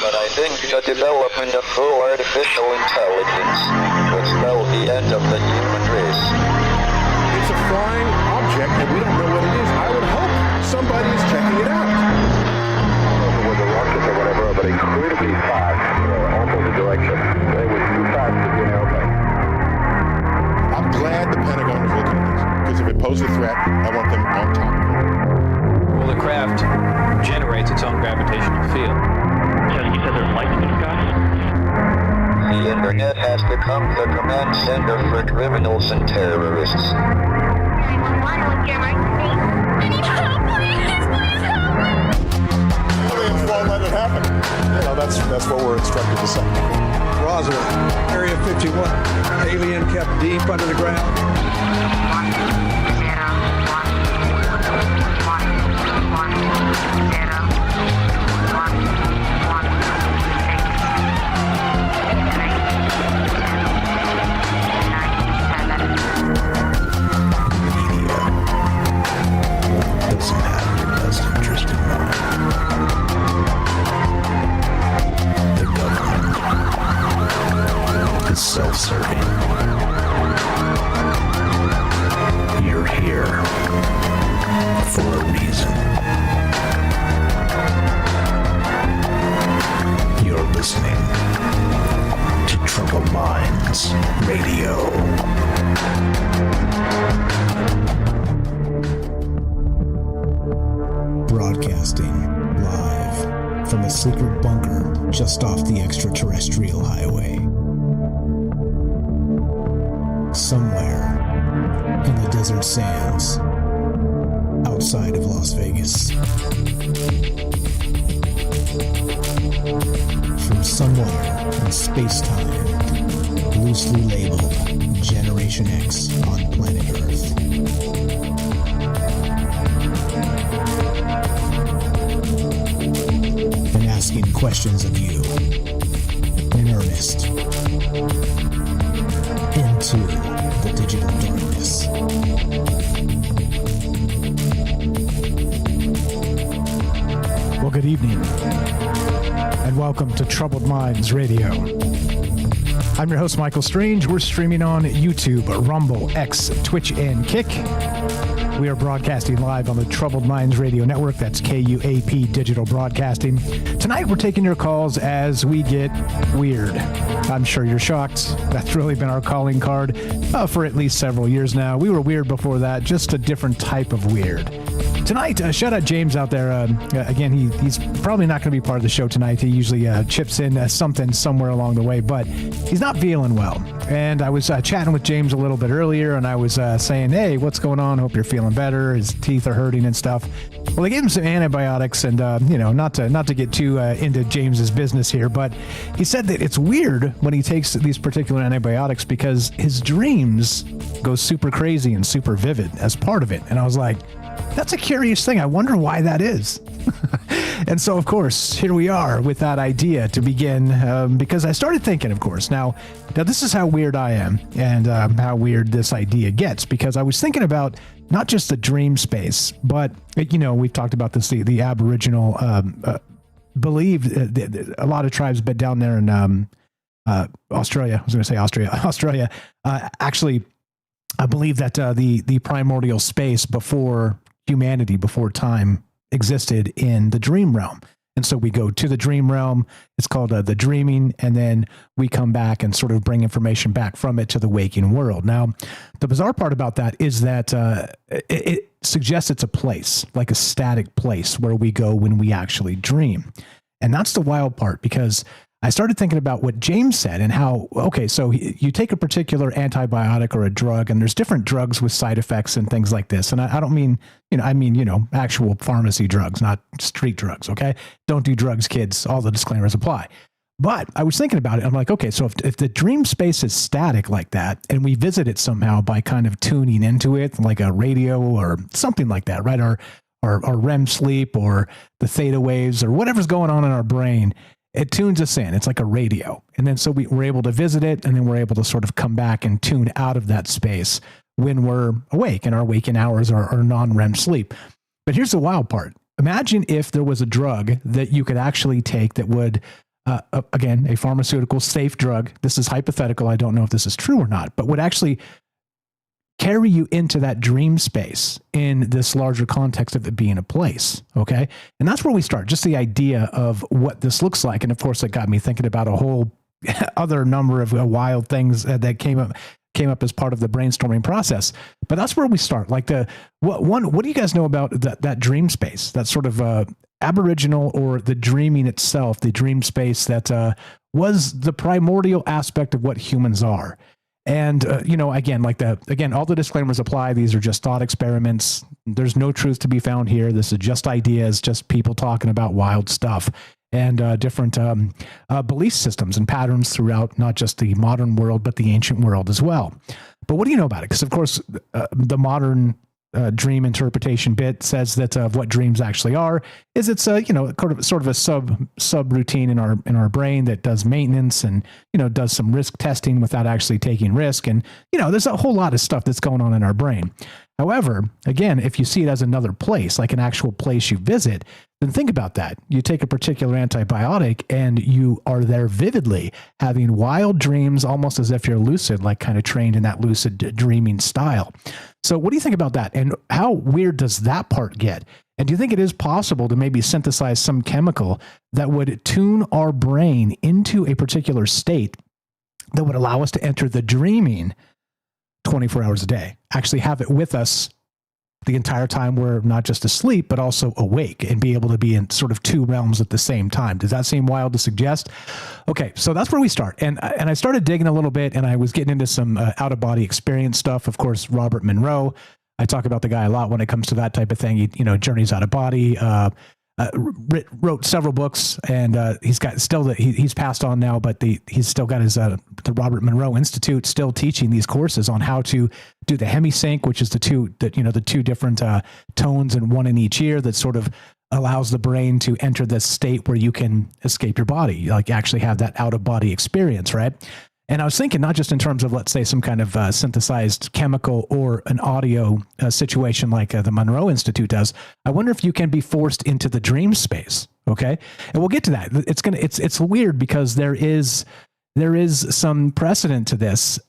but I think the development of full artificial intelligence would spell the end of the human race. It's a flying object, and we don't know what it is. I would hope somebody's checking it out. With a rocket or whatever, but incredibly fast, opposite direction. It was too fast to be an airplane. I'm glad the Pentagon is looking at this, because if it poses a threat, I want them on top of it. Well, the craft generates its own gravitational field. You said there's lights in the sky? The internet has become the command center for criminals and terrorists. 911, what's your emergency? I need help, please help me! Won't let it happen. You know, that's what we're instructed to say. Roswell, Area 51. Alien kept deep under the ground. 1, 0, doesn't have your best interest in mind. The government is self-serving. You're here for a reason. You're listening to Troubled Minds Radio. Broadcasting live from a secret bunker just off the extraterrestrial highway. Somewhere in the desert sands outside of Las Vegas. From somewhere in space-time, loosely labeled Generation X on planet Earth. And asking questions of you in earnest into the digital darkness. Well, good evening, and welcome to Troubled Minds Radio. I'm your host, Michael Strange. We're streaming on YouTube, Rumble, X, Twitch, and Kick. We are broadcasting live on the Troubled Minds Radio Network. That's KUAP Digital Broadcasting. Tonight, we're taking your calls as we get weird. I'm sure you're shocked. That's really been our calling card for at least several years now. We were weird before that, just a different type of weird. Tonight, shout out James out there. Again, he's probably not going to be part of the show tonight. He usually chips in something somewhere along the way, but he's not feeling well. And I was chatting with James a little bit earlier, and I was saying, hey, what's going on? Hope you're feeling better. His teeth are hurting and stuff. Well, they gave him some antibiotics, and not to get too into James's business here, but he said that it's weird when he takes these particular antibiotics because his dreams go super crazy and super vivid as part of it. And I was like, that's a curious thing. I wonder why that is. And so, of course, here we are with that idea to begin, because I started thinking, of course, now this is how weird I am and how weird this idea gets, because I was thinking about not just the dream space, but, we've talked about this, the Aboriginal believe a lot of tribes, but down there in Australia, I was going to say Australia, actually, I believe that the primordial space before humanity, before time, existed in the dream realm. And so we go to the dream realm. It's called the dreaming. And then we come back and sort of bring information back from it to the waking world. Now, the bizarre part about that is that it suggests it's a place, like a static place where we go when we actually dream. And that's the wild part, because I started thinking about what James said and how, okay, so you take a particular antibiotic or a drug, and there's different drugs with side effects and things like this. And I don't mean, I mean, actual pharmacy drugs, not street drugs, okay? Don't do drugs, kids. All the disclaimers apply. But I was thinking about it. I'm like, okay, so if the dream space is static like that, and we visit it somehow by kind of tuning into it, like a radio or something like that, right? Or REM sleep or the theta waves or whatever's going on in our brain, it tunes us in. It's like a radio. And then so we're able to visit it, and then we're able to sort of come back and tune out of that space when we're awake, and our waking hours are non-REM sleep. But here's the wild part. Imagine if there was a drug that you could actually take that would again, a pharmaceutical safe drug. This is hypothetical. I don't know if this is true or not, but would actually carry you into that dream space in this larger context of it being a place. Okay. And that's where we start, just the idea of what this looks like. And of course, it got me thinking about a whole other number of wild things that came up as part of the brainstorming process. But that's where we start. Like what do you guys know about that dream space, that sort of aboriginal, or the dreaming itself, the dream space that was the primordial aspect of what humans are? And, again, all the disclaimers apply. These are just thought experiments. There's no truth to be found here. This is just ideas, just people talking about wild stuff and different belief systems and patterns throughout not just the modern world, but the ancient world as well. But what do you know about it? Because, of course, the modern dream interpretation bit says that what dreams actually are is it's sort of a sub routine in our brain that does maintenance and does some risk testing without actually taking risk, and there's a whole lot of stuff that's going on in our brain. However, again, if you see it as another place, like an actual place you visit, then think about that. You take a particular antibiotic and you are there vividly having wild dreams, almost as if you're lucid, like kind of trained in that lucid dreaming style. So what do you think about that? And how weird does that part get? And do you think it is possible to maybe synthesize some chemical that would tune our brain into a particular state that would allow us to enter the dreaming 24 hours a day, actually have it with us the entire time we're not just asleep, but also awake, and be able to be in sort of two realms at the same time? Does that seem wild to suggest? Okay, so that's where we start. And I started digging a little bit, and I was getting into some out-of-body experience stuff. Of course, Robert Monroe. I talk about the guy a lot when it comes to that type of thing. He, journeys out of body, wrote several books, and he's got he's passed on now, but he's still got his the Robert Monroe Institute still teaching these courses on how to do the hemisync, which is the two different tones and one in each ear that sort of allows the brain to enter this state where you can escape your body, like actually have that out of body experience, right? And I was thinking not just in terms of, let's say, some kind of synthesized chemical or an audio situation like the Monroe Institute does. I wonder if you can be forced into the dream space. Okay. And we'll get to that. It's weird because there is some precedent to this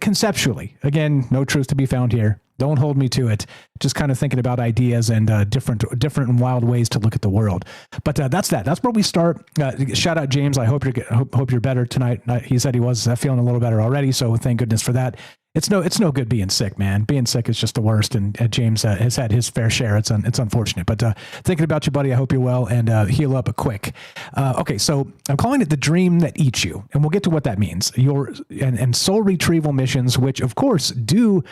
conceptually. Again, no truth to be found here. Don't hold me to it. Just kind of thinking about ideas and different and wild ways to look at the world. But that's where we start. Shout out James. I hope you're better tonight. He said he was feeling a little better already. So thank goodness for that. It's no good being sick, man. Being sick is just the worst. And James has had his fair share. It's unfortunate. But thinking about you, buddy. I hope you're well and heal up quick. Okay, so I'm calling it the dream that eats you, and we'll get to what that means. And soul retrieval missions, which of course do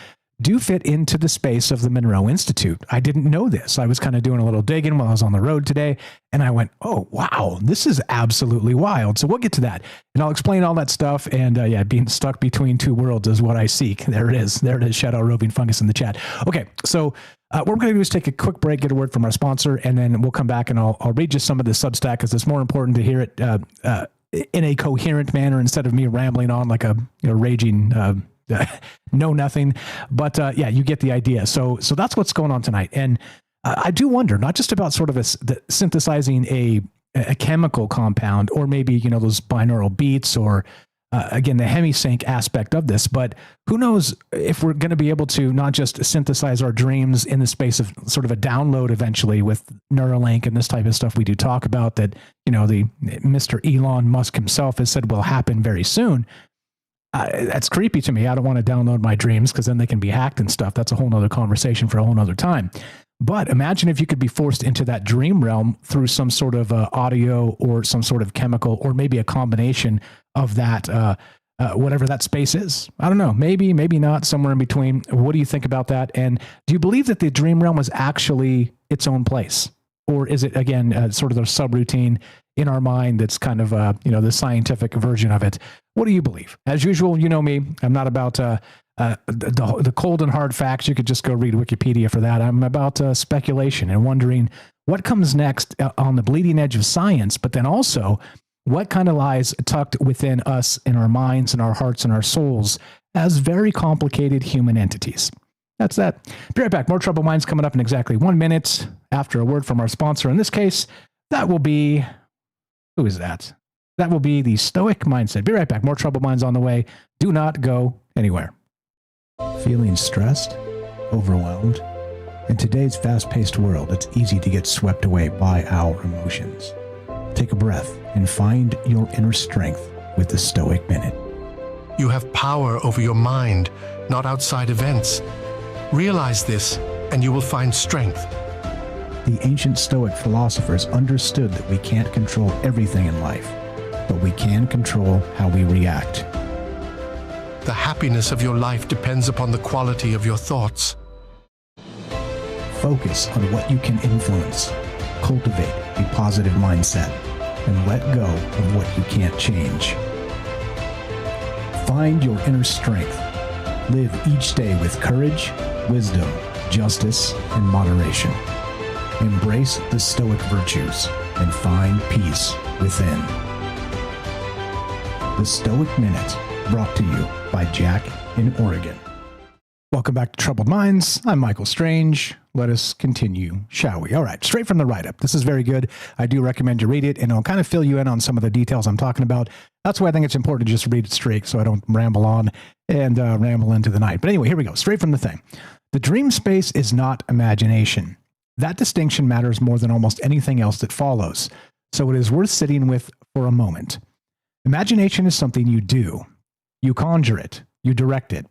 fit into the space of the Monroe Institute. I didn't know this. I was kind of doing a little digging while I was on the road today, and I went, oh, wow, this is absolutely wild. So we'll get to that, and I'll explain all that stuff. And being stuck between two worlds is what I seek. There it is. Shout out Roving Fungus in the chat. Okay, so what we're going to do is take a quick break, get a word from our sponsor, and then we'll come back and I'll read you some of the Substack, because it's more important to hear it in a coherent manner instead of me rambling on like a raging know nothing. But you get the idea. So that's what's going on tonight. And I do wonder, not just about sort of synthesizing a chemical compound, or maybe those binaural beats, or again the hemisync aspect of this, but who knows if we're going to be able to not just synthesize our dreams in the space of sort of a download eventually with Neuralink and this type of stuff we do talk about, that the Mr. Elon Musk himself has said will happen very soon. That's creepy to me. I don't want to download my dreams, because then they can be hacked and stuff. That's a whole nother conversation for a whole nother time. But imagine if you could be forced into that dream realm through some sort of audio or some sort of chemical, or maybe a combination of that, whatever that space is. I don't know. Maybe not, somewhere in between. What do you think about that? And do you believe that the dream realm is actually its own place? Or is it, again, sort of the subroutine in our mind that's kind of, the scientific version of it? What do you believe? As usual, you know me, I'm not about the cold and hard facts. You could just go read Wikipedia for that. I'm about speculation and wondering what comes next on the bleeding edge of science, but then also what kind of lies tucked within us, in our minds and our hearts and our souls, as very complicated human entities. That's that. Be right back. More Troubled Minds coming up in exactly 1 minute after a word from our sponsor. In this case, that will be Who is that? That will be the Stoic Mindset. Be right back. More Troubled Minds on the way. Do not go anywhere. Feeling stressed, overwhelmed? In today's fast-paced world, it's easy to get swept away by our emotions. Take a breath and find your inner strength with the Stoic Minute. You have power over your mind, not outside events. Realize this, and you will find strength. The ancient Stoic philosophers understood that we can't control everything in life, but we can control how we react. The happiness of your life depends upon the quality of your thoughts. Focus on what you can influence. Cultivate a positive mindset and let go of what you can't change. Find your inner strength. Live each day with courage, wisdom, justice, and moderation. Embrace the Stoic virtues and find peace within. The Stoic Minute, brought to you by Jack in Oregon. Welcome back to Troubled Minds. I'm Michael Strange. Let us continue, shall we? All right, straight from the write-up. This is very good. I do recommend you read it, and it'll kind of fill you in on some of the details I'm talking about. That's why I think it's important to just read it straight so I don't ramble on and ramble into the night. But anyway, here we go. Straight from the thing. The dream space is not imagination. That distinction matters more than almost anything else that follows, so it is worth sitting with for a moment. Imagination is something you do. You conjure it. You direct it.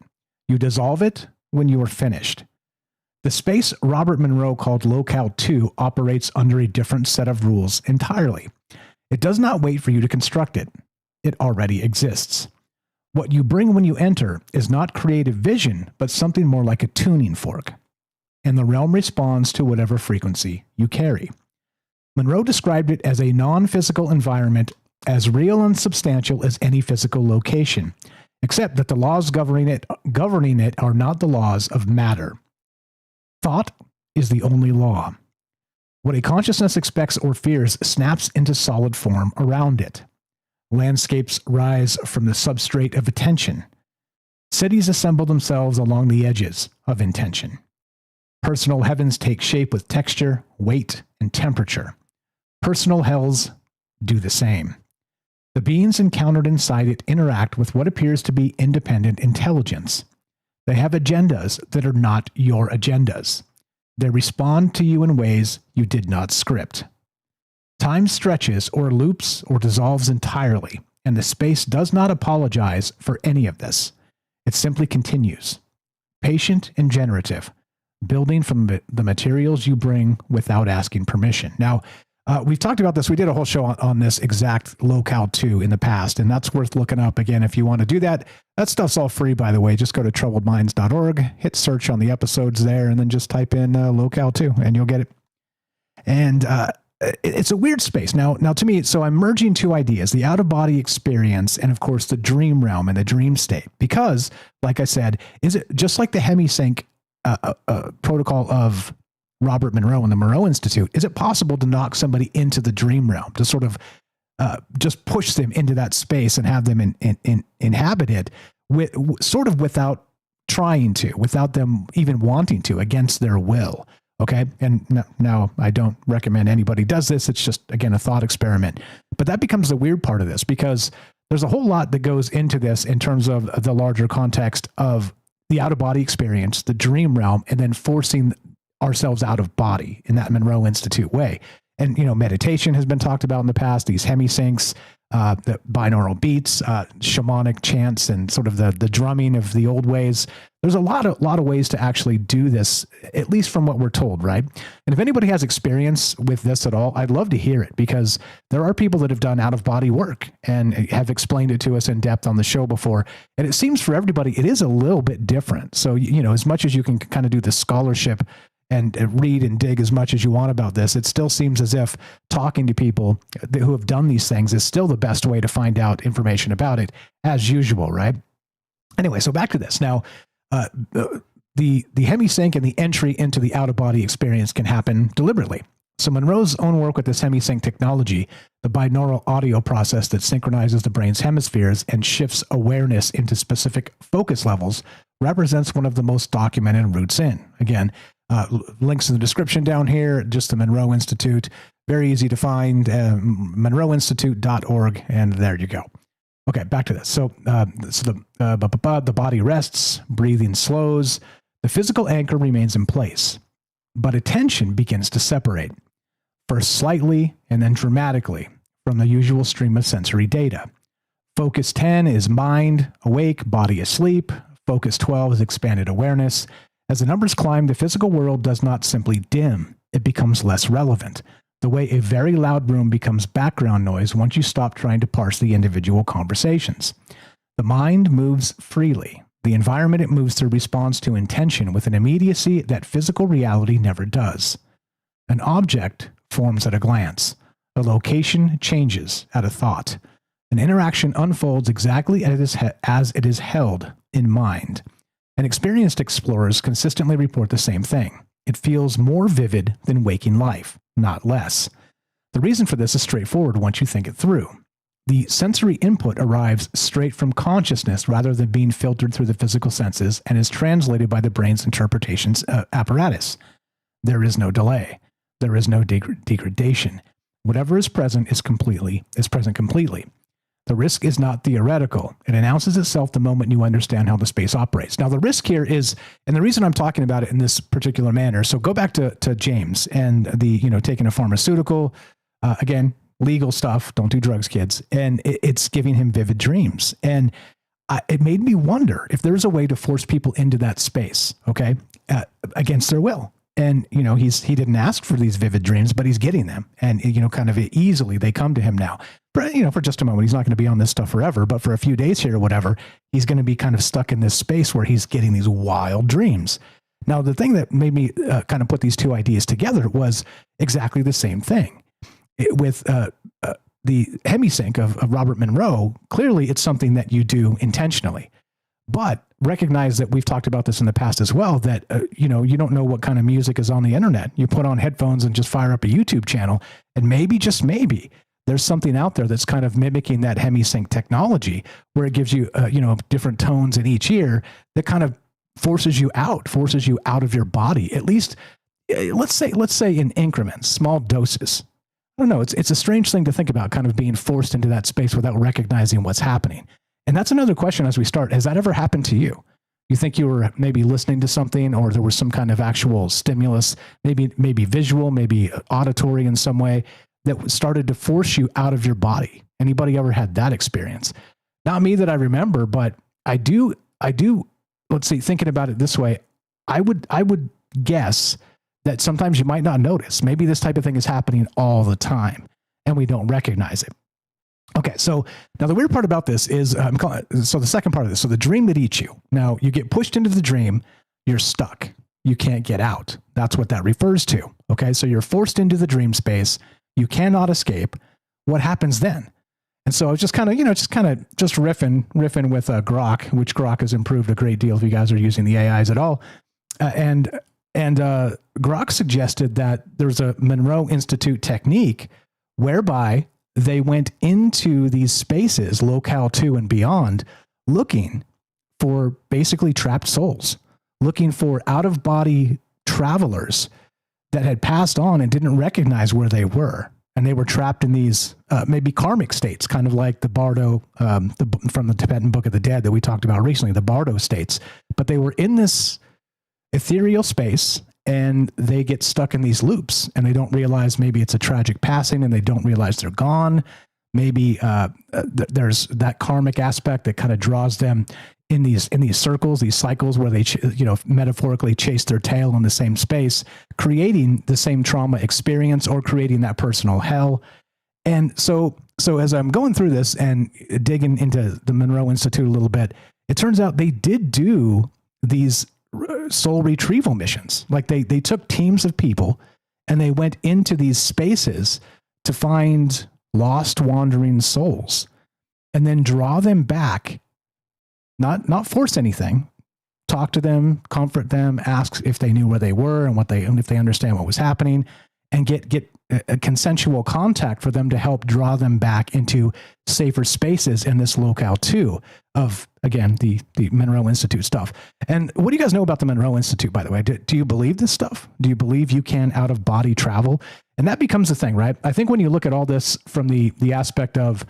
You dissolve it when you are finished. The space Robert Monroe called Locale II operates under a different set of rules entirely. It does not wait for you to construct it. It already exists. What you bring when you enter is not creative vision, but something more like a tuning fork. And the realm responds to whatever frequency you carry. Monroe described it as a non-physical environment, as real and substantial as any physical location, except that the laws governing it are not the laws of matter. Thought is the only law. What a consciousness expects or fears snaps into solid form around it. Landscapes rise from the substrate of attention. Cities assemble themselves along the edges of intention. Personal heavens take shape with texture, weight, and temperature. Personal hells do the same. The beings encountered inside it interact with what appears to be independent intelligence. They have agendas that are not your agendas. They respond to you in ways you did not script. Time stretches or loops or dissolves entirely, and the space does not apologize for any of this. It simply continues, patient and generative, building from the materials you bring without asking permission. Now, we've talked about this. We did a whole show on this exact Locale II in the past, and that's worth looking up again if you want to do that. That stuff's all free, by the way. Just go to troubledminds.org, hit search on the episodes there, and then just type in Locale II, and you'll get it. And it's a weird space. Now to me, so I'm merging two ideas, the out-of-body experience and, of course, the dream realm and the dream state. Because, like I said, is it just like the hemisync protocol of Robert Monroe and the Monroe Institute, is it possible to knock somebody into the dream realm, to sort of just push them into that space and have them inhabit it sort of without trying to, without them even wanting to, against their will? Okay. And now I don't recommend anybody does this. It's just, again, a thought experiment. But that becomes the weird part of this, because there's a whole lot that goes into this in terms of the larger context of the out-of-body experience, the dream realm, and then forcing ourselves out of body in that Monroe Institute way. And, meditation has been talked about in the past, these hemisyncs, the binaural beats, shamanic chants, and sort of the drumming of the old ways. There's a lot of ways to actually do this, at least from what we're told, right? And if anybody has experience with this at all, I'd love to hear it, because there are people that have done out-of-body work and have explained it to us in depth on the show before. And it seems for everybody, it is a little bit different. So, as much as you can kind of do the scholarship and read and dig as much as you want about this, it still seems as if talking to people who have done these things is still the best way to find out information about it, as usual, right? Anyway, so back to this. Now, the hemisync and the entry into the out-of-body experience can happen deliberately. So Monroe's own work with this hemisync technology, the binaural audio process that synchronizes the brain's hemispheres and shifts awareness into specific focus levels, represents one of the most documented routes in. Again, links in the description down here, just the Monroe Institute. Very easy to find, monroeinstitute.org, and there you go. Okay, back to this. So, the body rests, breathing slows, the physical anchor remains in place, but attention begins to separate, first slightly and then dramatically, from the usual stream of sensory data. Focus 10 is mind awake, body asleep. Focus 12 is expanded awareness. As the numbers climb, the physical world does not simply dim, it becomes less relevant. The way a very loud room becomes background noise once you stop trying to parse the individual conversations. The mind moves freely. The environment it moves through responds to intention with an immediacy that physical reality never does. An object forms at a glance. A location changes at a thought. An interaction unfolds exactly as it is held in mind. And experienced explorers consistently report the same thing. It feels more vivid than waking life, not less. The reason for this is straightforward once you think it through. The sensory input arrives straight from consciousness rather than being filtered through the physical senses and is translated by the brain's interpretations apparatus. There is no delay. There is no degradation. Whatever is present is present completely. The risk is not theoretical. It announces itself the moment you understand how the space operates. Now, the risk here is, and the reason I'm talking about it in this particular manner, so go back to James and the, taking a pharmaceutical, again, legal stuff, don't do drugs, kids, and it's giving him vivid dreams. And it made me wonder if there's a way to force people into that space, okay, against their will. And, he didn't ask for these vivid dreams, but he's getting them. And, kind of easily they come to him now. For just a moment, he's not going to be on this stuff forever, but for a few days here or whatever, he's going to be kind of stuck in this space where he's getting these wild dreams. Now, the thing that made me kind of put these two ideas together was exactly the same thing. With the hemisync of Robert Monroe, clearly it's something that you do intentionally. But recognize that we've talked about this in the past as well, that, you don't know what kind of music is on the internet. You put on headphones and just fire up a YouTube channel, and maybe, just maybe, there's something out there that's kind of mimicking that hemisync technology where it gives you, different tones in each ear that kind of forces you out of your body. At least, let's say in increments, small doses. I don't know. It's a strange thing to think about, kind of being forced into that space without recognizing what's happening. And that's another question as we start. Has that ever happened to you? You think you were maybe listening to something, or there was some kind of actual stimulus, maybe visual, maybe auditory in some way, that started to force you out of your body? Anybody ever had that experience? Not me that I remember, but I do. Let's see, thinking about it this way, I would guess that sometimes you might not notice. Maybe this type of thing is happening all the time and we don't recognize it. Okay, so now the weird part about this is, so the second part of this, so the dream that eats you. Now you get pushed into the dream, you're stuck. You can't get out. That's what that refers to. Okay, so you're forced into the dream space. You cannot escape. What happens then? And so I was just kind of riffing with Grok, which Grok has improved a great deal if you guys are using the AIs at all. And Grok suggested that there's a Monroe Institute technique whereby they went into these spaces, Locale II and beyond, looking for basically trapped souls, looking for out-of-body travelers that had passed on and didn't recognize where they were. And they were trapped in these maybe karmic states, kind of like the Bardo, from the Tibetan Book of the Dead that we talked about recently, the Bardo states. But they were in this ethereal space, and they get stuck in these loops, and they don't realize maybe it's a tragic passing, and they don't realize they're gone. Maybe there's that karmic aspect that kind of draws them in these circles, these cycles where they, metaphorically chase their tail in the same space, creating the same trauma experience or creating that personal hell. And so as I'm going through this and digging into the Monroe Institute a little bit, it turns out they did do these soul retrieval missions. Like they took teams of people and they went into these spaces to find lost, wandering souls and then draw them back, not force anything, talk to them, comfort them, ask if they knew where they were and if they understand what was happening, and get a consensual contact for them to help draw them back into safer spaces in this Locale II of, again, the Monroe Institute stuff. And what do you guys know about the Monroe Institute, by the way? Do you believe this stuff? Do you believe you can out-of-body travel? And that becomes the thing, right? I think when you look at all this from the aspect of,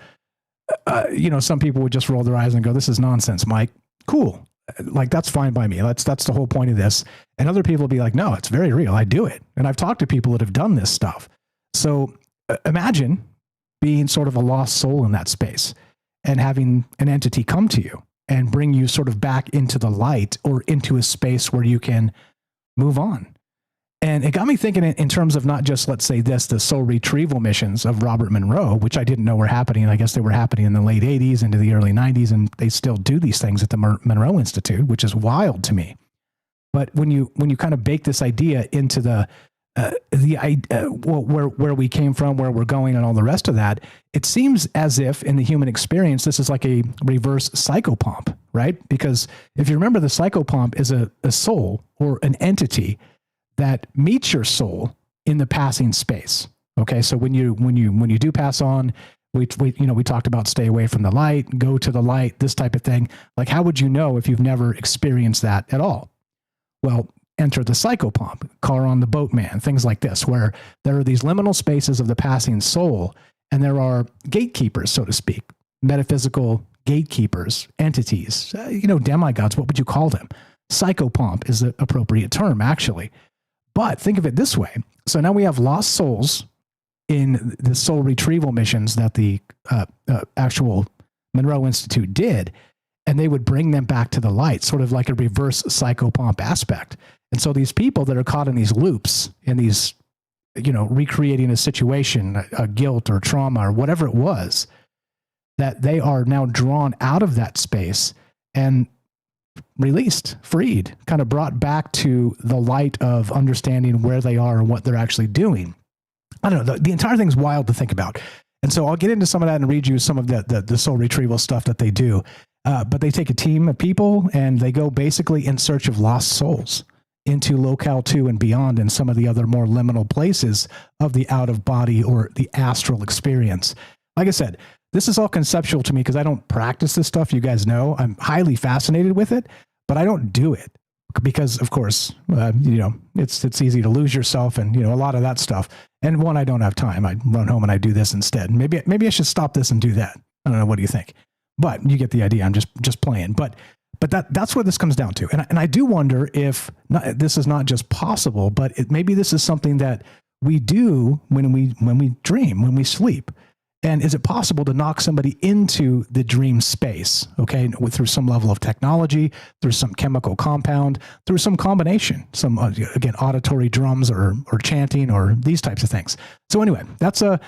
some people would just roll their eyes and go, this is nonsense, Mike. Cool. Like, that's fine by me. That's the whole point of this. And other people will be like, no, it's very real. I do it. And I've talked to people that have done this stuff. So imagine being sort of a lost soul in that space and having an entity come to you and bring you sort of back into the light or into a space where you can move on. And it got me thinking in terms of not just, let's say the soul retrieval missions of Robert Monroe, which I didn't know were happening. I guess they were happening in the late 80s into the early 90s, and they still do these things at the Monroe Institute, which is wild to me. But when you kind of bake this idea into where we came from, where we're going, and all the rest of that, it seems as if in the human experience, this is like a reverse psychopomp, right? Because if you remember, the psychopomp is a soul or an entity that meets your soul in the passing space. Okay, so when you do pass on, we talked about stay away from the light, go to the light, this type of thing. Like, how would you know if you've never experienced that at all? Well, enter the psychopomp, car on the boatman, things like this, where there are these liminal spaces of the passing soul, and there are gatekeepers, so to speak, metaphysical gatekeepers, entities, demigods. What would you call them? Psychopomp is the appropriate term, actually. But think of it this way. So now we have lost souls in the soul retrieval missions that the actual Monroe Institute did, and they would bring them back to the light, sort of like a reverse psychopomp aspect. And so these people that are caught in these loops, in these, recreating a situation, a guilt or trauma or whatever it was, that they are now drawn out of that space and released, freed, kind of brought back to the light of understanding where they are and what they're actually doing. I don't know. The entire thing's wild to think about. And so I'll get into some of that and read you some of the soul retrieval stuff that they do. But they take a team of people and they go basically in search of lost souls into Locale II and beyond, and some of the other more liminal places of the out-of-body or the astral experience. Like I said, this is all conceptual to me because I don't practice this stuff. You guys know I'm highly fascinated with it, but I don't do it because, of course, it's easy to lose yourself and, a lot of that stuff. And one, I don't have time. I run home and I do this instead. Maybe I should stop this and do that. I don't know. What do you think? But you get the idea. I'm just playing. But that's what this comes down to. And I do wonder if this is not just possible, but maybe this is something that we do when we dream, when we sleep. And is it possible to knock somebody into the dream space, okay, through some level of technology, through some chemical compound, through some combination, some, again, auditory drums or chanting or these types of things. So anyway, that's where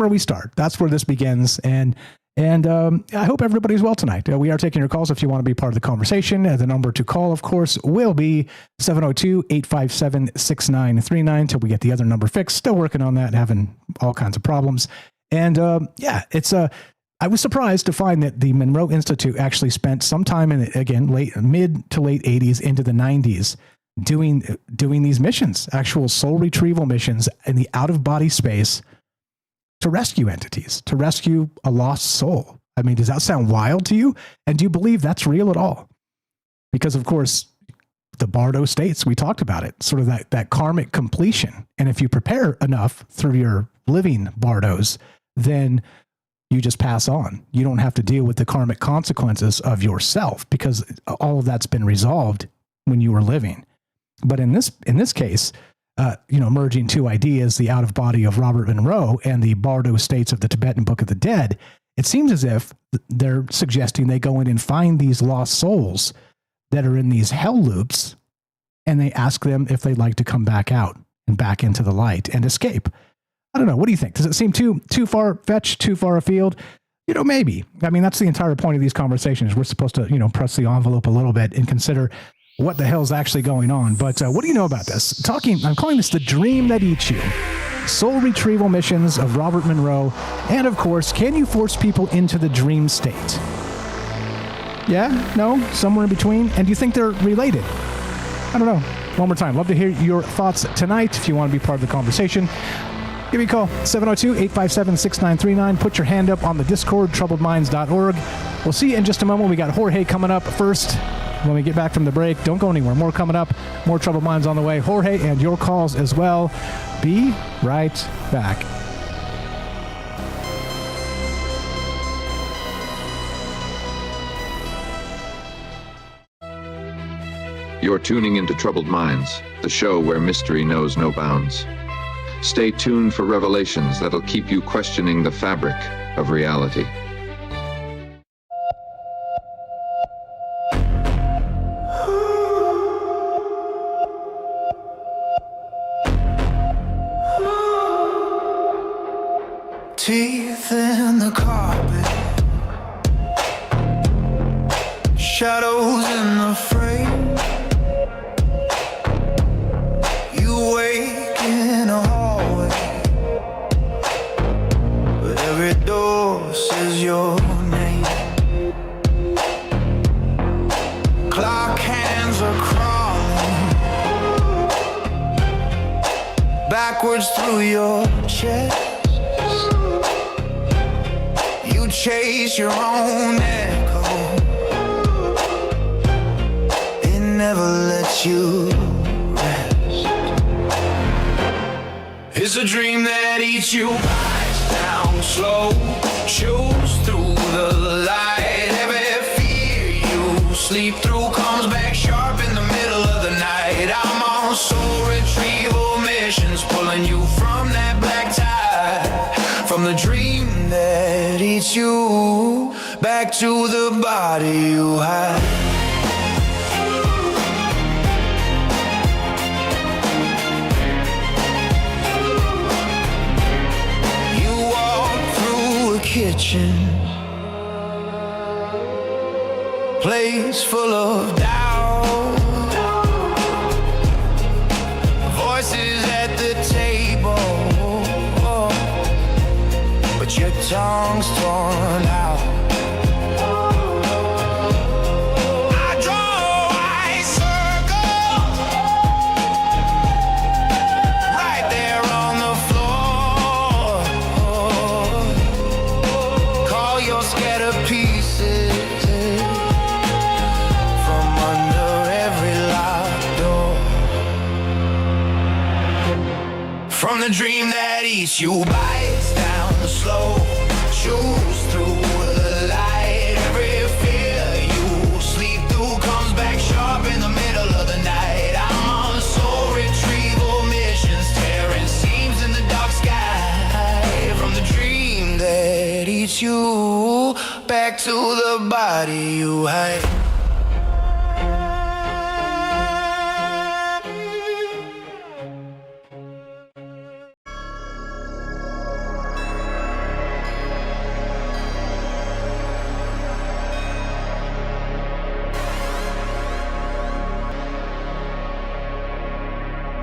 we start. That's where this begins. And I hope everybody's well tonight. We are taking your calls if you want to be part of the conversation. The number to call, of course, will be 702-857-6939 till we get the other number fixed. Still working on that, having all kinds of problems. And I was surprised to find that the Monroe Institute actually spent some time in, again, mid to late 80s into the 90s doing these missions, actual soul retrieval missions in the out-of-body space to rescue entities, to rescue a lost soul. I mean, does that sound wild to you? And do you believe that's real at all? Because, of course, the Bardo states, we talked about it, sort of that karmic completion. And if you prepare enough through your living Bardos, then you just pass on. You don't have to deal with the karmic consequences of yourself because all of that's been resolved when you were living. But in this case, merging two ideas, the out-of-body of Robert Monroe and the Bardo states of the Tibetan Book of the Dead, it seems as if they're suggesting they go in and find these lost souls that are in these hell loops, and they ask them if they'd like to come back out and back into the light and escape. I don't know. What do you think? Does it seem too far-fetched, too far afield? Maybe. I mean, that's the entire point of these conversations. We're supposed to, press the envelope a little bit and consider what the hell's actually going on. But what do you know about this? I'm calling this the dream that eats you. Soul retrieval missions of Robert Monroe. And of course, can you force people into the dream state? Yeah? No? Somewhere in between? And do you think they're related? I don't know. One more time. Love to hear your thoughts tonight. If you want to be part of the conversation, give me a call, 702-857-6939. Put your hand up on the Discord, troubledminds.org. We'll see you in just a moment. We got Jorge coming up first. When we get back from the break, don't go anywhere. More coming up. More Troubled Minds on the way. Jorge and your calls as well. Be right back. You're tuning into Troubled Minds, the show where mystery knows no bounds. Stay tuned for revelations that'll keep you questioning the fabric of reality. Teeth in the carpet, shadows in the frame. You wake in a hallway, but every door says your name. Clock hands are crawling backwards through your chest. Chase your own echo. It never lets you rest. It's a dream that eats you, bites down slow, chews through the light. Every fear you sleep through comes back sharp in the middle of the night. I'm on soul retrieval missions, pulling you from that black tide, from the dream that eats you, back to the body you hide. You walk through a kitchen, place full of doubt, voices at the table, but your tongue's torn out. I draw a white circle right there on the floor. Call your scattered pieces from under every locked door. From the dream that eats you, bites down slow, chews through the light. Every fear you sleep through comes back sharp in the middle of the night. I'm on soul retrieval missions, tearing seams in the dark sky. From the dream that eats you, back to the body you hide.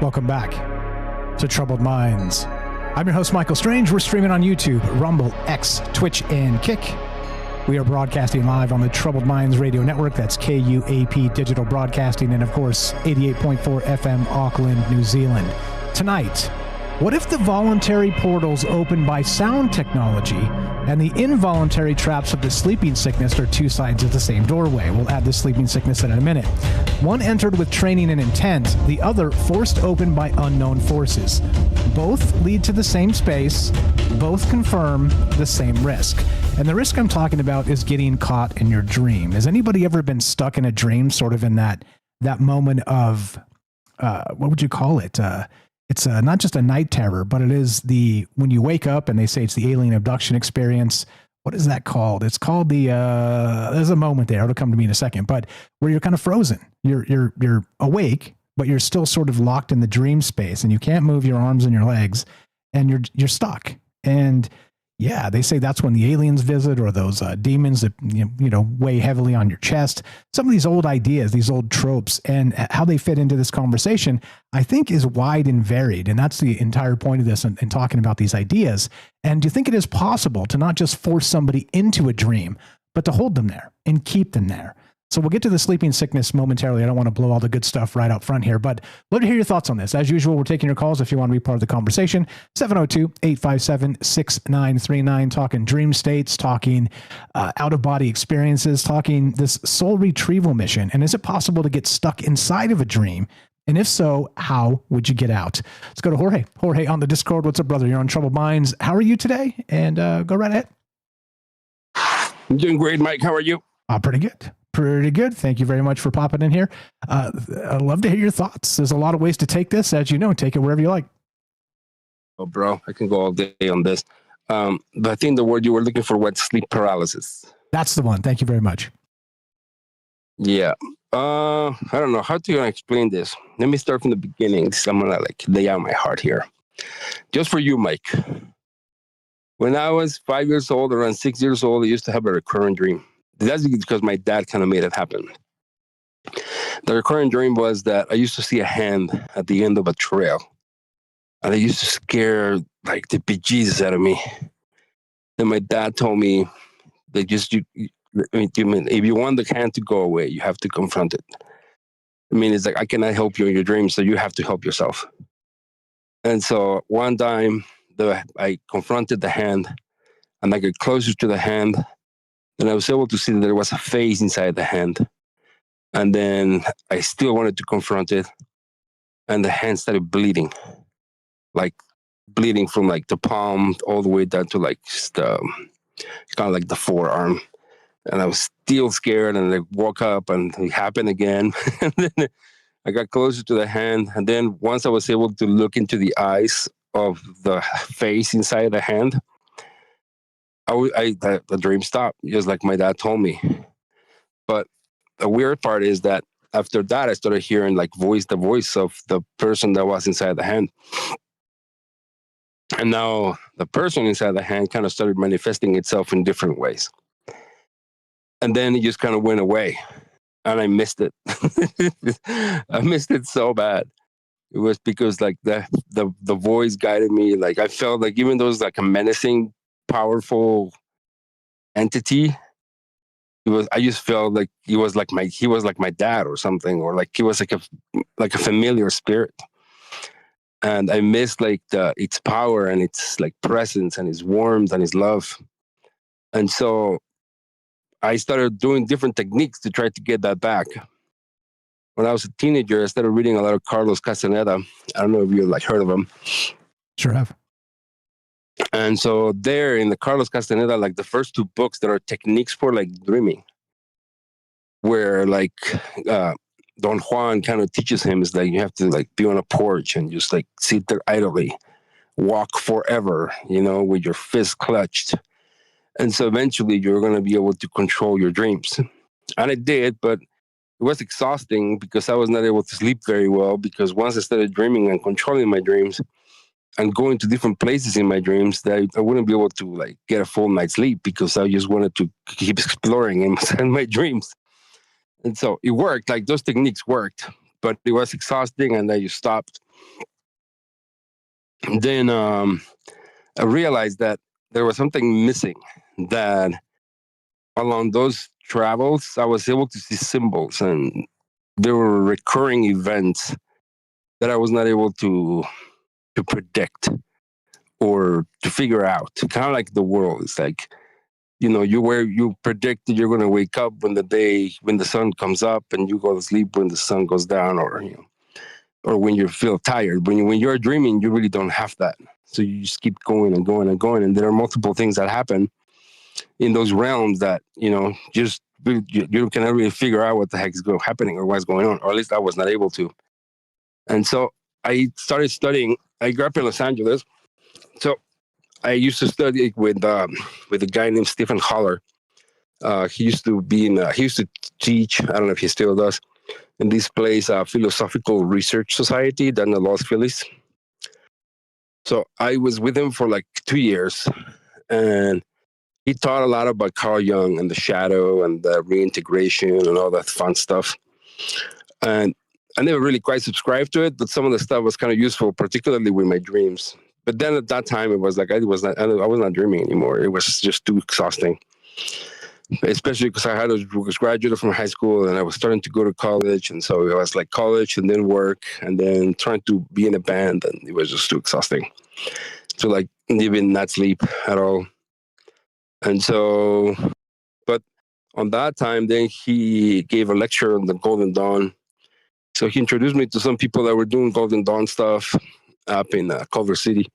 Welcome back to Troubled Minds. I'm your host, Michael Strange. We're streaming on YouTube, Rumble, X, Twitch, and Kick. We are broadcasting live on the Troubled Minds Radio Network. That's KUAP Digital Broadcasting, and of course, 88.4 FM, Auckland, New Zealand. Tonight, what if the voluntary portals opened by sound technology and the involuntary traps of the sleeping sickness are two sides of the same doorway? We'll add the sleeping sickness in a minute. One entered with training and intent, the other forced open by unknown forces. Both lead to the same space, both confirm the same risk. And the risk I'm talking about is getting caught in your dream. Has anybody ever been stuck in a dream, sort of in that moment of, what would you call it? It's not just a night terror, but it is when you wake up and they say it's the alien abduction experience. What is that called? It's called there's a moment there. It'll come to me in a second, but where you're kind of frozen. You're awake, but you're still sort of locked in the dream space and you can't move your arms and your legs and you're stuck. And yeah, they say that's when the aliens visit, or those demons that weigh heavily on your chest. Some of these old ideas, these old tropes, and how they fit into this conversation, I think is wide and varied. And that's the entire point of this and talking about these ideas. And do you think it is possible to not just force somebody into a dream, but to hold them there and keep them there? So we'll get to the sleeping sickness momentarily. I don't want to blow all the good stuff right up front here, but love to hear your thoughts on this. As usual, we're taking your calls if you want to be part of the conversation. 702-857-6939, talking dream states, talking out-of-body experiences, talking this soul retrieval mission. And is it possible to get stuck inside of a dream? And if so, how would you get out? Let's go to Jorge. Jorge on the Discord. What's up, brother? You're on Troubled Minds. How are you today? And go right ahead. I'm doing great, Mike. How are you? Pretty good. Pretty good. Thank you very much for popping in here. I'd love to hear your thoughts. There's a lot of ways to take this, as you know. Take it wherever you like. Oh, bro, I can go all day on this. But I think the word you were looking for was sleep paralysis. That's the one. Thank you very much. Yeah. I don't know how to explain this. Let me start from the beginning. I'm gonna lay out my heart here, just for you, Mike. When I was 5 years old, around 6 years old, I used to have a recurrent dream. That's because my dad kind of made it happen. The recurrent dream was that I used to see a hand at the end of a trail, and it used to scare the bejesus out of me. Then my dad told me that if you want the hand to go away, you have to confront it. I mean, it's like, I cannot help you in your dreams, so you have to help yourself. And so one time I confronted the hand, and I got closer to the hand, and I was able to see that there was a face inside the hand. And then I still wanted to confront it, and the hand started bleeding, bleeding from the palm all the way down to the forearm. And I was still scared, and I woke up, and it happened again. And then I got closer to the hand, and then once I was able to look into the eyes of the face inside the hand, the dream stopped, just like my dad told me. But the weird part is that after that, I started hearing the voice of the person that was inside the hand. And now the person inside the hand kind of started manifesting itself in different ways. And then it just kind of went away, and I missed it. I missed it so bad. It was because the voice guided me. I felt even though it was a menacing, powerful entity, I just felt like he was like my dad or something, or he was like a familiar spirit. And I missed its power and its presence and its warmth and its love. And so I started doing different techniques to try to get that back. When I was a teenager, I started reading a lot of Carlos Castaneda. I don't know if you heard of him. Sure have. And so there in the Carlos Castaneda, the first two books that are techniques for dreaming, where Don Juan kind of teaches him is you have to be on a porch and just sit there idly, walk forever, with your fist clutched. And so eventually you're going to be able to control your dreams. And I did, but it was exhausting because I was not able to sleep very well, because once I started dreaming and controlling my dreams and going to different places in my dreams, that I wouldn't be able to get a full night's sleep, because I just wanted to keep exploring in my dreams. And so it worked, those techniques worked, but it was exhausting, and I just stopped. And then I realized that there was something missing, that along those travels, I was able to see symbols, and there were recurring events that I was not able to predict or to figure out. Kind of like the world. It's you predict that you're going to wake up when the sun comes up, and you go to sleep when the sun goes down, or when you feel tired. When you're dreaming, you really don't have that. So you just keep going and going and going. And there are multiple things that happen in those realms that, you cannot really figure out what the heck is happening or what's going on, or at least I was not able to. And so I started studying. I grew up in Los Angeles. So I used to study with a guy named Stephen Holler. He used to teach, I don't know if he still does, in this place, Philosophical Research Society down in Los Feliz. So I was with him for 2 years, and he taught a lot about Carl Jung and the shadow and the reintegration and all that fun stuff. And I never really quite subscribed to it, but some of the stuff was kind of useful, particularly with my dreams. But then at that time, it was I was not dreaming anymore. It was just too exhausting. especially because I was graduated from high school and I was starting to go to college. And so it was like college and then work and then trying to be in a band. And it was just too exhausting to like even not sleep at all. And so, but on that time, then he gave a lecture on the Golden Dawn. So he introduced me to some people that were doing Golden Dawn stuff up in Culver City.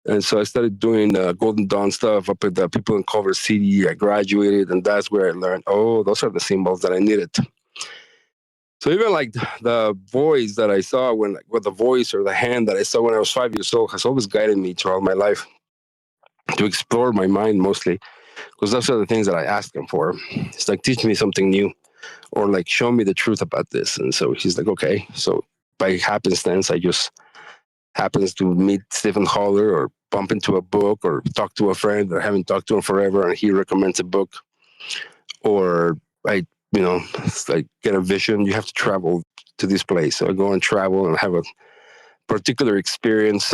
And so I started doing Golden Dawn stuff up with the people in Culver City. I graduated, and that's where I learned, oh, those are the symbols that I needed. So even like the voice that I saw with the voice or the hand that I saw when I was 5 years old has always guided me throughout my life to explore my mind mostly, because those are the things that I ask him for. It's like, teach me something new or like show me the truth about this. And so he's like, okay. So by happenstance, I just happens to meet Stephen Holler or bump into a book or talk to a friend that I haven't talked to him forever and he recommends a book, or I, it's like get a vision. You have to travel to this place. So I go and travel and have a particular experience.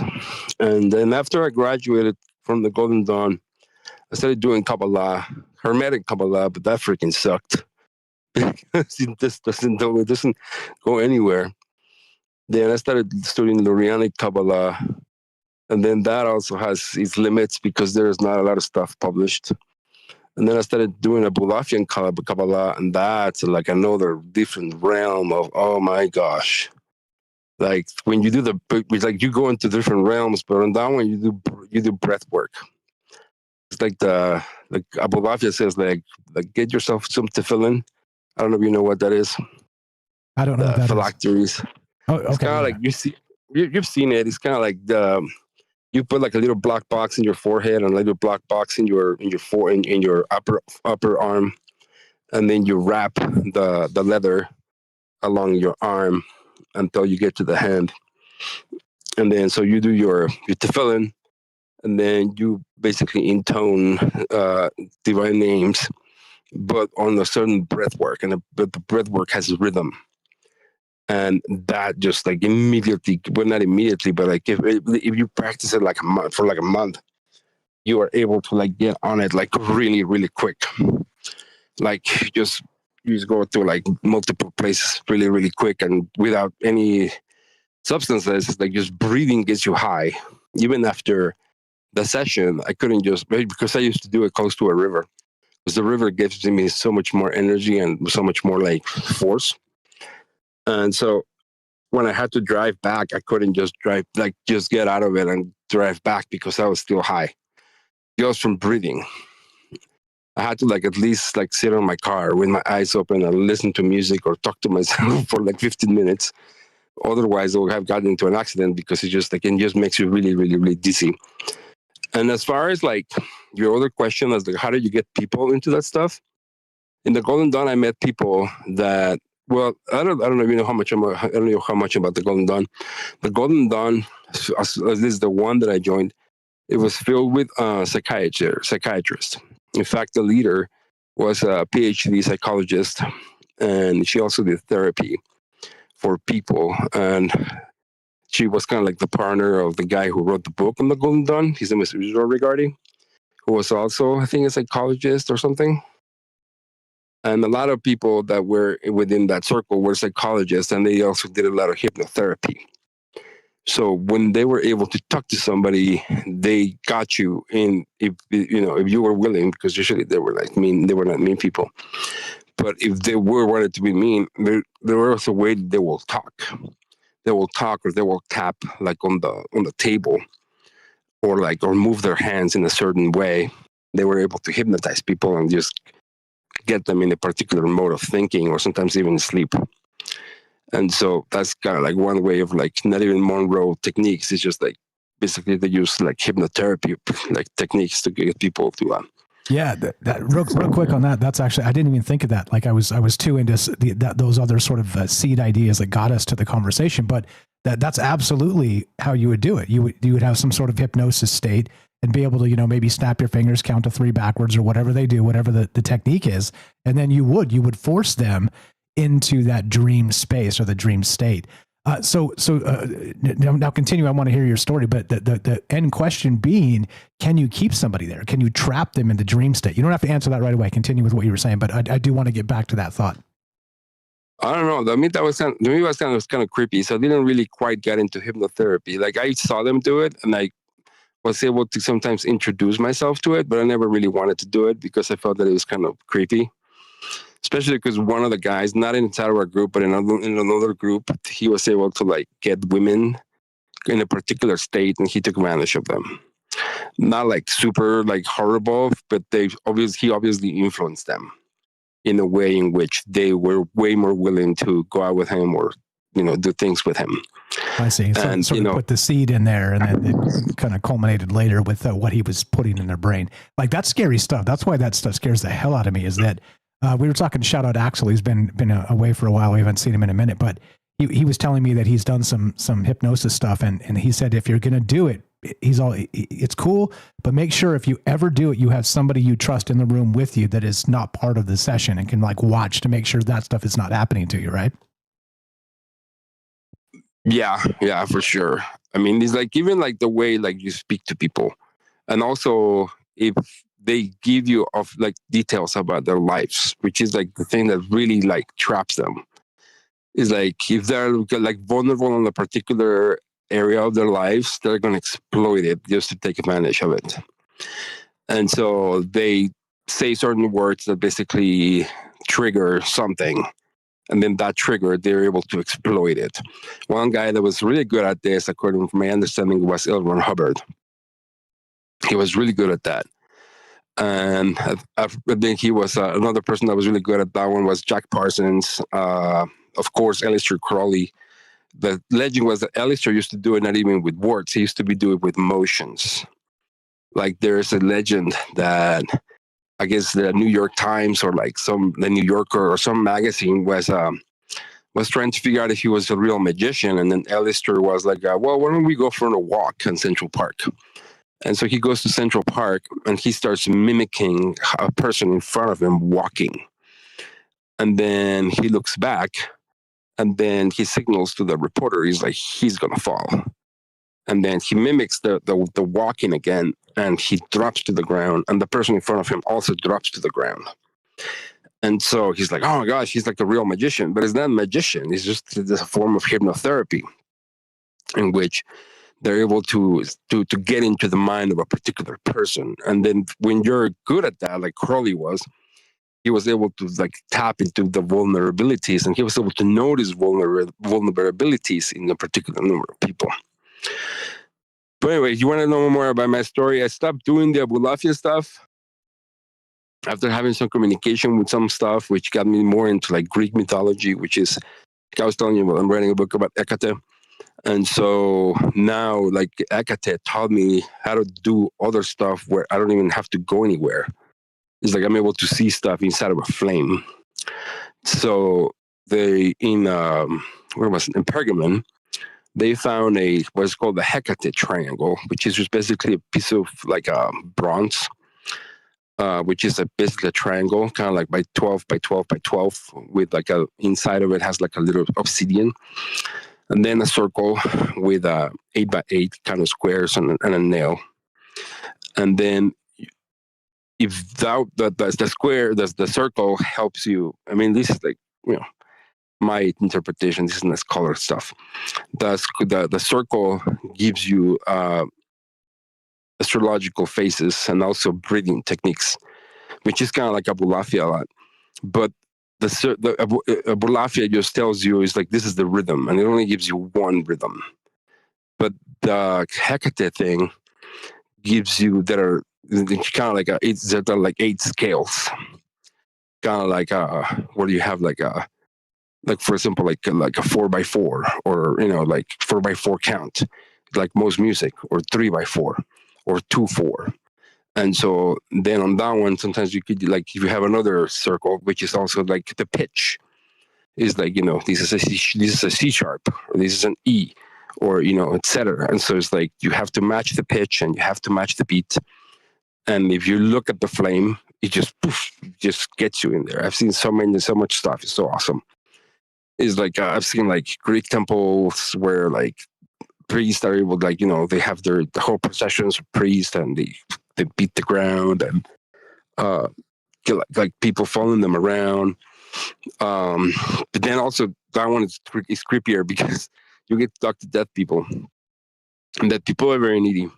And then after I graduated from the Golden Dawn, I started doing Kabbalah, Hermetic Kabbalah, but that freaking sucked. It just doesn't go anywhere. Then I started studying Lurianic Kabbalah, and then that also has its limits because there's not a lot of stuff published. And then I started doing a Bulafian Kabbalah, and that's like another different realm of, oh my gosh. Like when you do it's like you go into different realms, but on that one you do breath work. It's like Abu Lafia says, like get yourself some tefillin. I don't know if you know what that is. I don't know what that phylacteries. Is. Oh, okay. It's kind of like you've seen it. It's kind of like you put like a little black box in your forehead and a little black box in your upper arm, and then you wrap the leather along your arm until you get to the hand, and then so you do your tefillin, and then you basically intone divine names, but on a certain breath work, but the breath work has a rhythm. And that just like immediately, well, not immediately, but like if you practice it like for a month, you are able to like get on it like really, really quick. Like you just go through like multiple places really, really quick and without any substances. It's like just breathing gets you high. Even after the session, I couldn't just, because I used to do it close to a river, because the river gives me so much more energy and so much more like force. And so when I had to drive back, I couldn't just just get out of it and drive back because I was still high just from breathing. I had to like at least like sit on my car with my eyes open and listen to music or talk to myself for like 15 minutes. Otherwise, I would have gotten into an accident because it just makes you really, really, really dizzy. And as far as like your other question as like how do you get people into that stuff? In the Golden Dawn, I met people that, well, I don't know if you know how much about the Golden Dawn. The Golden Dawn, at least the one that I joined, it was filled with psychiatrists. In fact, the leader was a PhD psychologist, and she also did therapy for people. And she was kind of like the partner of the guy who wrote the book on the Golden Dawn. His name is Israel Regardi, who was also, I think, a psychologist or something. And a lot of people that were within that circle were psychologists, and they also did a lot of hypnotherapy. So when they were able to talk to somebody, they got you in, if you were willing, because usually they were like mean, they were not mean people. But if they wanted to be mean, there was a way that they will talk. They will talk, or they will tap like on the table, or move their hands in a certain way. They were able to hypnotize people and just get them in a particular mode of thinking, or sometimes even sleep. And so that's kind of like one way of like not even Monroe techniques. It's just like basically they use like hypnotherapy like techniques to get people to yeah, that real quick on that. That's actually, I didn't even think of that. Like I was too into those other sort of seed ideas that got us to the conversation. But that's absolutely how you would do it. You would have some sort of hypnosis state and be able to, maybe snap your fingers, count to 3 backwards, or whatever they do, whatever the technique is, and then you would force them into that dream space or the dream state. Now continue. I want to hear your story, but the end question being, can you keep somebody there? Can you trap them in the dream state? You don't have to answer that right away. Continue with what you were saying, but I do want to get back to that thought. I don't know. I mean, that was kind of creepy. So I didn't really quite get into hypnotherapy. Like I saw them do it, and I was able to sometimes introduce myself to it, but I never really wanted to do it because I felt that it was kind of creepy. Especially because one of the guys, not inside of our group, but in another group, he was able to like get women in a particular state, and he took advantage of them. Not like super like horrible, but he obviously influenced them in a way in which they were way more willing to go out with him or do things with him. I see. So and, sort of put the seed in there, and then it kind of culminated later with what he was putting in their brain. Like that's scary stuff. That's why that stuff scares the hell out of me. Is that we were talking? Shout out Axel. He's been away for a while. We haven't seen him in a minute, but he was telling me that he's done some hypnosis stuff, and he said if you're gonna do it, it's cool, but make sure if you ever do it, you have somebody you trust in the room with you that is not part of the session and can like watch to make sure that stuff is not happening to you, right? Yeah, for sure. I mean, it's like even like the way like you speak to people, and also if they give you like details about their lives, which is like the thing that really like traps them. Is like if they're like vulnerable in a particular area of their lives, they're going to exploit it just to take advantage of it. And so they say certain words that basically trigger something. And then that trigger, they're able to exploit it. One guy that was really good at this, according to my understanding, was L. Ron Hubbard. He was really good at that. And I think he was another person that was really good at that one was Jack Parsons. Of course, Aleister Crowley. The legend was that Aleister used to do it not even with words. He used to do it with motions. Like there's a legend that I guess the New York Times or like the New Yorker or some magazine was trying to figure out if he was a real magician. And then Aleister was like, well, why don't we go for a walk in Central Park? And so he goes to Central Park and he starts mimicking a person in front of him walking. And then he looks back. And then he signals to the reporter, he's like, he's going to fall. And then he mimics the walking again, and he drops to the ground, and the person in front of him also drops to the ground. And so he's like, oh my gosh, he's like a real magician. But it's not a magician. It's just a form of hypnotherapy in which they're able to get into the mind of a particular person. And then when you're good at that, like Crowley was, he was able to like tap into the vulnerabilities, and he was able to notice vulnerabilities in a particular number of people. But anyway, you want to know more about my story? I stopped doing the Abulafia stuff after having some communication with some stuff, which got me more into like Greek mythology, which is, like I was telling you, I'm writing a book about Hecate. And so now like Hecate taught me how to do other stuff where I don't even have to go anywhere. It's like I'm able to see stuff inside of a flame. So in Pergamon, they found what's called the Hecate triangle, which is just basically a piece of like bronze, which is basically a triangle, kind of like by 12 by 12 by 12, with like inside of it has like a little obsidian, and then a circle with 8 by 8 kind of squares and a nail, and then. If the circle helps you, I mean, this is like, my interpretation, this is not scholar stuff. The circle gives you astrological phases and also breathing techniques, which is kind of like Abulafia a lot. But the Abulafia just tells you, is like, this is the rhythm, and it only gives you one rhythm. But the Hecate thing gives you kind of like they're like 8 scales, kind of like where you have like for example like a 4x4 or like 4x4 count, like most music, or 3x4 or 2/4. And so then on that one, sometimes you could, like, if you have another circle, which is also like the pitch, is like, this is a C sharp, or this is an E, or etc. And so it's like you have to match the pitch and you have to match the beat. And if you look at the flame, it just gets you in there. I've seen so much stuff. It's so awesome. is like I've seen like Greek temples where like priests are able, like, you know, they have the whole processions of priests and they beat the ground and get like people following them around. But then also that one is creepier because you get to talk to dead people, and dead people are very needy.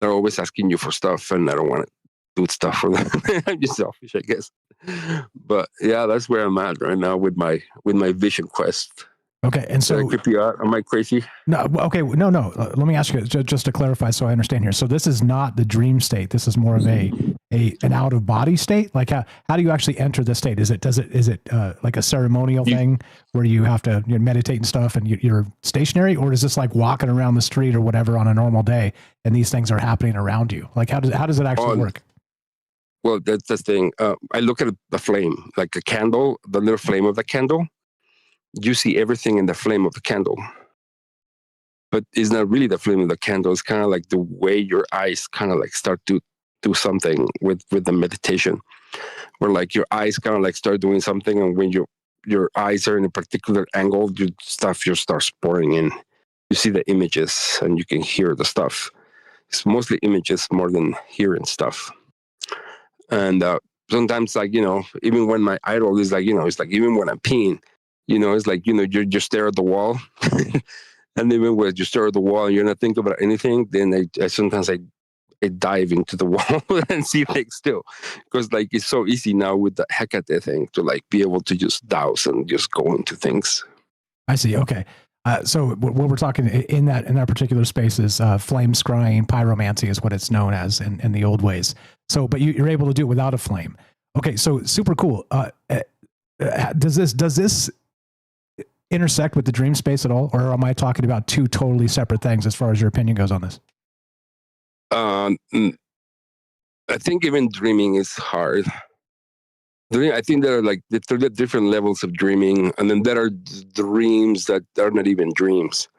They're always asking you for stuff, and I don't want to do stuff for them. I'm just selfish, I guess. But yeah, that's where I'm at right now with my vision quest. Okay, and so creep you out? Am I crazy? No. Okay, no. Let me ask you just to clarify, so I understand here. So this is not the dream state. This is more of an out of body state. Like how do you actually enter the state? Is it like a ceremonial thing where you have to meditate and stuff, and you're stationary, or is this like walking around the street or whatever on a normal day, and these things are happening around you? Like how does it actually work? Well, that's the thing. I look at the flame, like a candle, the little flame of the candle. You see everything in the flame of the candle, but it's not really the flame of the candle. It's kind of like the way your eyes kind of like start to do something with the meditation, where like your eyes kind of like start doing something, and when your eyes are in a particular angle, your stuff just starts pouring in. You see the images and you can hear the stuff. It's mostly images more than hearing stuff. And sometimes, like, even when my idol is like, it's like even when I'm peeing, it's like, you just stare at the wall. And even when you stare at the wall and you're not thinking about anything, then I sometimes dive into the wall and see things too. Because like it's so easy now with the Hecate thing to like be able to just douse and just go into things. I see. Okay. So what we're talking in that particular space is flame scrying, pyromancy is what it's known as in the old ways. So, but you're able to do it without a flame. Okay. So super cool. Does this intersect with the dream space at all, or am I talking about two totally separate things as far as your opinion goes on this? I think even dreaming is hard. I think there are like different levels of dreaming, and then there are dreams that are not even dreams.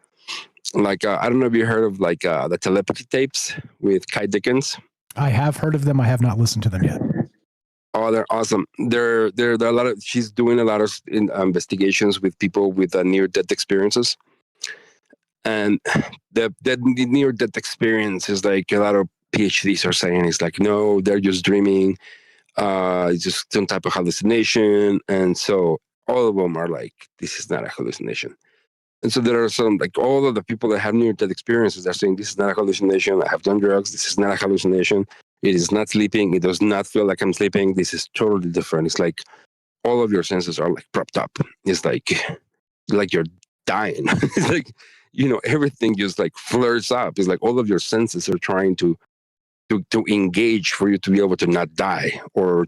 Like I don't know if you heard of like the telepathy tapes with Kai Dickens. I have heard of them. I have not listened to them yet. Oh, they're awesome. There are a lot of. She's doing a lot of investigations with people with near-death experiences, and the near-death experience is like a lot of PhDs are saying it's like, no, they're just dreaming. It's just some type of hallucination, and so all of them are like, this is not a hallucination. And so there are some, like, all of the people that have near-death experiences are saying, this is not a hallucination. I have done drugs. This is not a hallucination. It is not sleeping. It does not feel like I'm sleeping. This is totally different. It's like all of your senses are like propped up. It's like you're dying. It's like, everything just like flares up. It's like all of your senses are trying to engage for you to be able to not die, or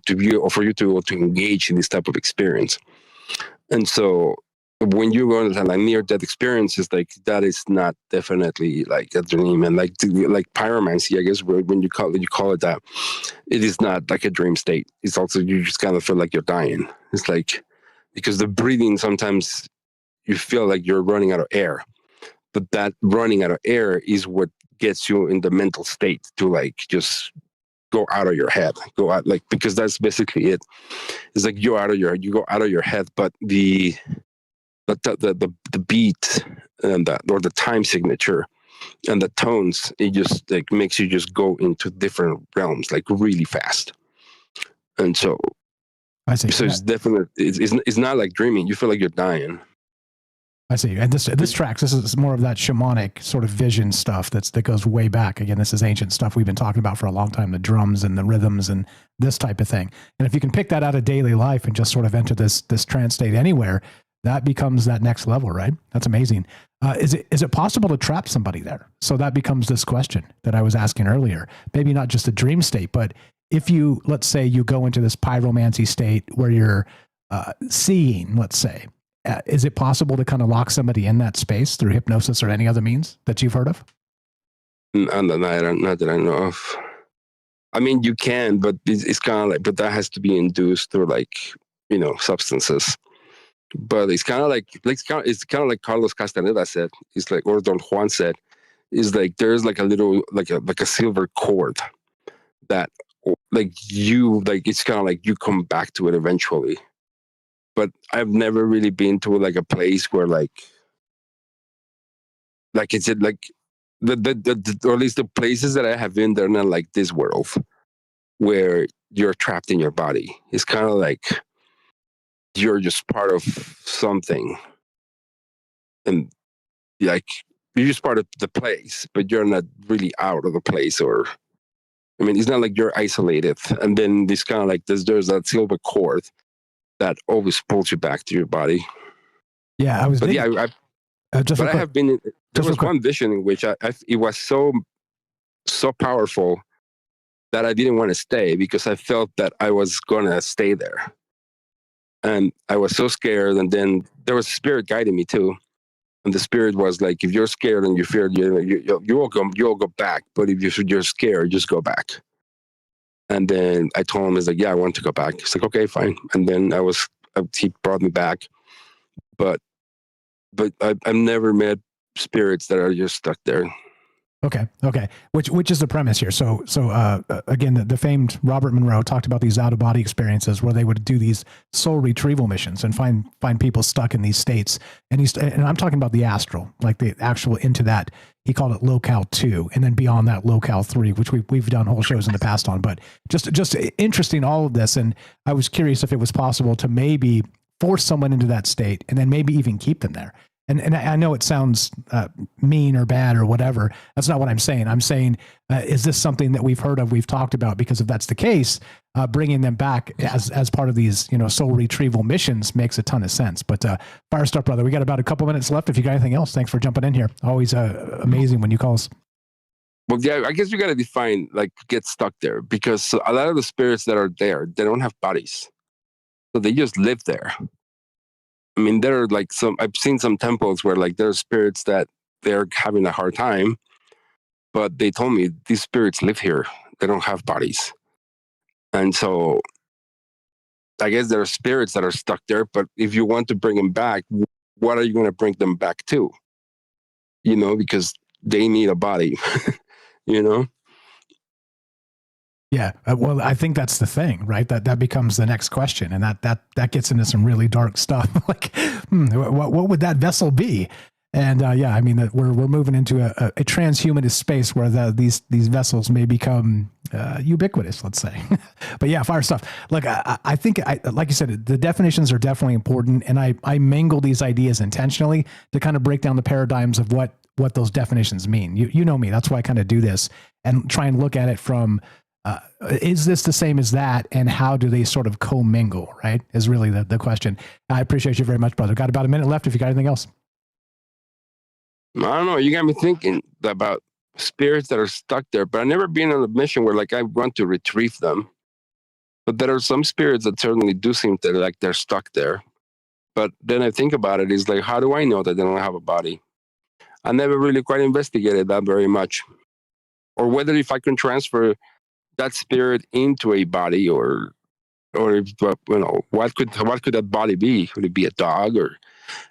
for you to be able to engage in this type of experience. And so when you go into like near-death experiences, like that is not definitely like a dream. And like pyromancy, I guess when you call it that, it is not like a dream state. It's also, you just kind of feel like you're dying. It's like, because the breathing, sometimes you feel like you're running out of air, but that running out of air is what gets you in the mental state to like just go out of your head, go out, like, because that's basically it. It's like you go out of your head, but the beat and or the time signature and the tones, it just like makes you just go into different realms like really fast. And so I see. So it's definitely, it's not like dreaming. You feel like you're dying. I see. And this tracks. This is more of that shamanic sort of vision stuff that goes way back. Again, this is ancient stuff we've been talking about for a long time, the drums and the rhythms and this type of thing. And if you can pick that out of daily life and just sort of enter this trance state anywhere, that becomes that next level, right? That's amazing. Is it possible to trap somebody there? So that becomes this question that I was asking earlier. Maybe not just a dream state, but if you, let's say you go into this pyromancy state where you're seeing, let's say, is it possible to kind of lock somebody in that space through hypnosis or any other means that you've heard of? Not that I know of. I mean, you can, but it's kind of like, but that has to be induced through like, substances. But it's kind of like Carlos Castaneda said. It's like, or Don Juan said, is like there's like a little like a silver cord that like it's kind of like you come back to it eventually. but I've never really been to like a place where like it's like the or at least the places that I have been, they're not like this world where you're trapped in your body. It's kind of like you're just part of something, and like you're just part of the place, but you're not really out of the place. Or I mean, it's not like you're isolated. And then this kind of like there's that silver cord that always pulls you back to your body. Yeah, I was. But thinking, yeah, I have been. There was one vision in which it was so powerful that I didn't want to stay because I felt that I was gonna stay there, and I was so scared. And then there was a spirit guiding me too, and the spirit was like, "If you're scared and you fear, you'll go back. But if you're scared, just go back." And then I told him, "It's like, yeah, I want to go back." He's like, "Okay, fine." And then he brought me back, but I've never met spirits that are just stuck there. Okay. Which is the premise here. So again, the famed Robert Monroe talked about these out of body experiences where they would do these soul retrieval missions and find people stuck in these states. And I'm talking about the astral, like the actual into that. He called it Locale II, and then beyond that Locale III, which we've done whole shows in the past on. But just interesting all of this, and I was curious if it was possible to maybe force someone into that state and then maybe even keep them there. And I know it sounds mean or bad or whatever. That's not what I'm saying. I'm saying, is this something that we've heard of, we've talked about? Because if that's the case, bringing them back as part of these, soul retrieval missions makes a ton of sense. But fire stuff, brother. We got about a couple minutes left. If you got anything else, thanks for jumping in here. Always amazing when you call us. Well, yeah, I guess you got to define like get stuck there, because a lot of the spirits that are there, they don't have bodies, so they just live there. I mean, there are like I've seen some temples where like there are spirits that they're having a hard time, but they told me these spirits live here. They don't have bodies. And so I guess there are spirits that are stuck there, but if you want to bring them back, what are you going to bring them back to? Because they need a body, Yeah. Well, I think that's the thing, right? That becomes the next question. And that gets into some really dark stuff. Like, what would that vessel be? And yeah, I mean, we're moving into a transhumanist space where these vessels may become ubiquitous, let's say. But yeah, fire stuff. Look, I think, like you said, the definitions are definitely important. And I mangle these ideas intentionally to kind of break down the paradigms of what those definitions mean. You know me, that's why I kind of do this and try and look at it from, is this the same as that, and how do they sort of commingle, right, is really the question. I appreciate you very much, brother. Got about a minute left if you got anything else. I don't know. You got me thinking about spirits that are stuck there, but I've never been on a mission where like I want to retrieve them. But there are some spirits that certainly do seem to like they're stuck there. But then I think about it, is like, how do I know that they don't have a body? I never really quite investigated that very much. Or whether if I can transfer that spirit into a body, or if, what could that body be? Could it be a dog or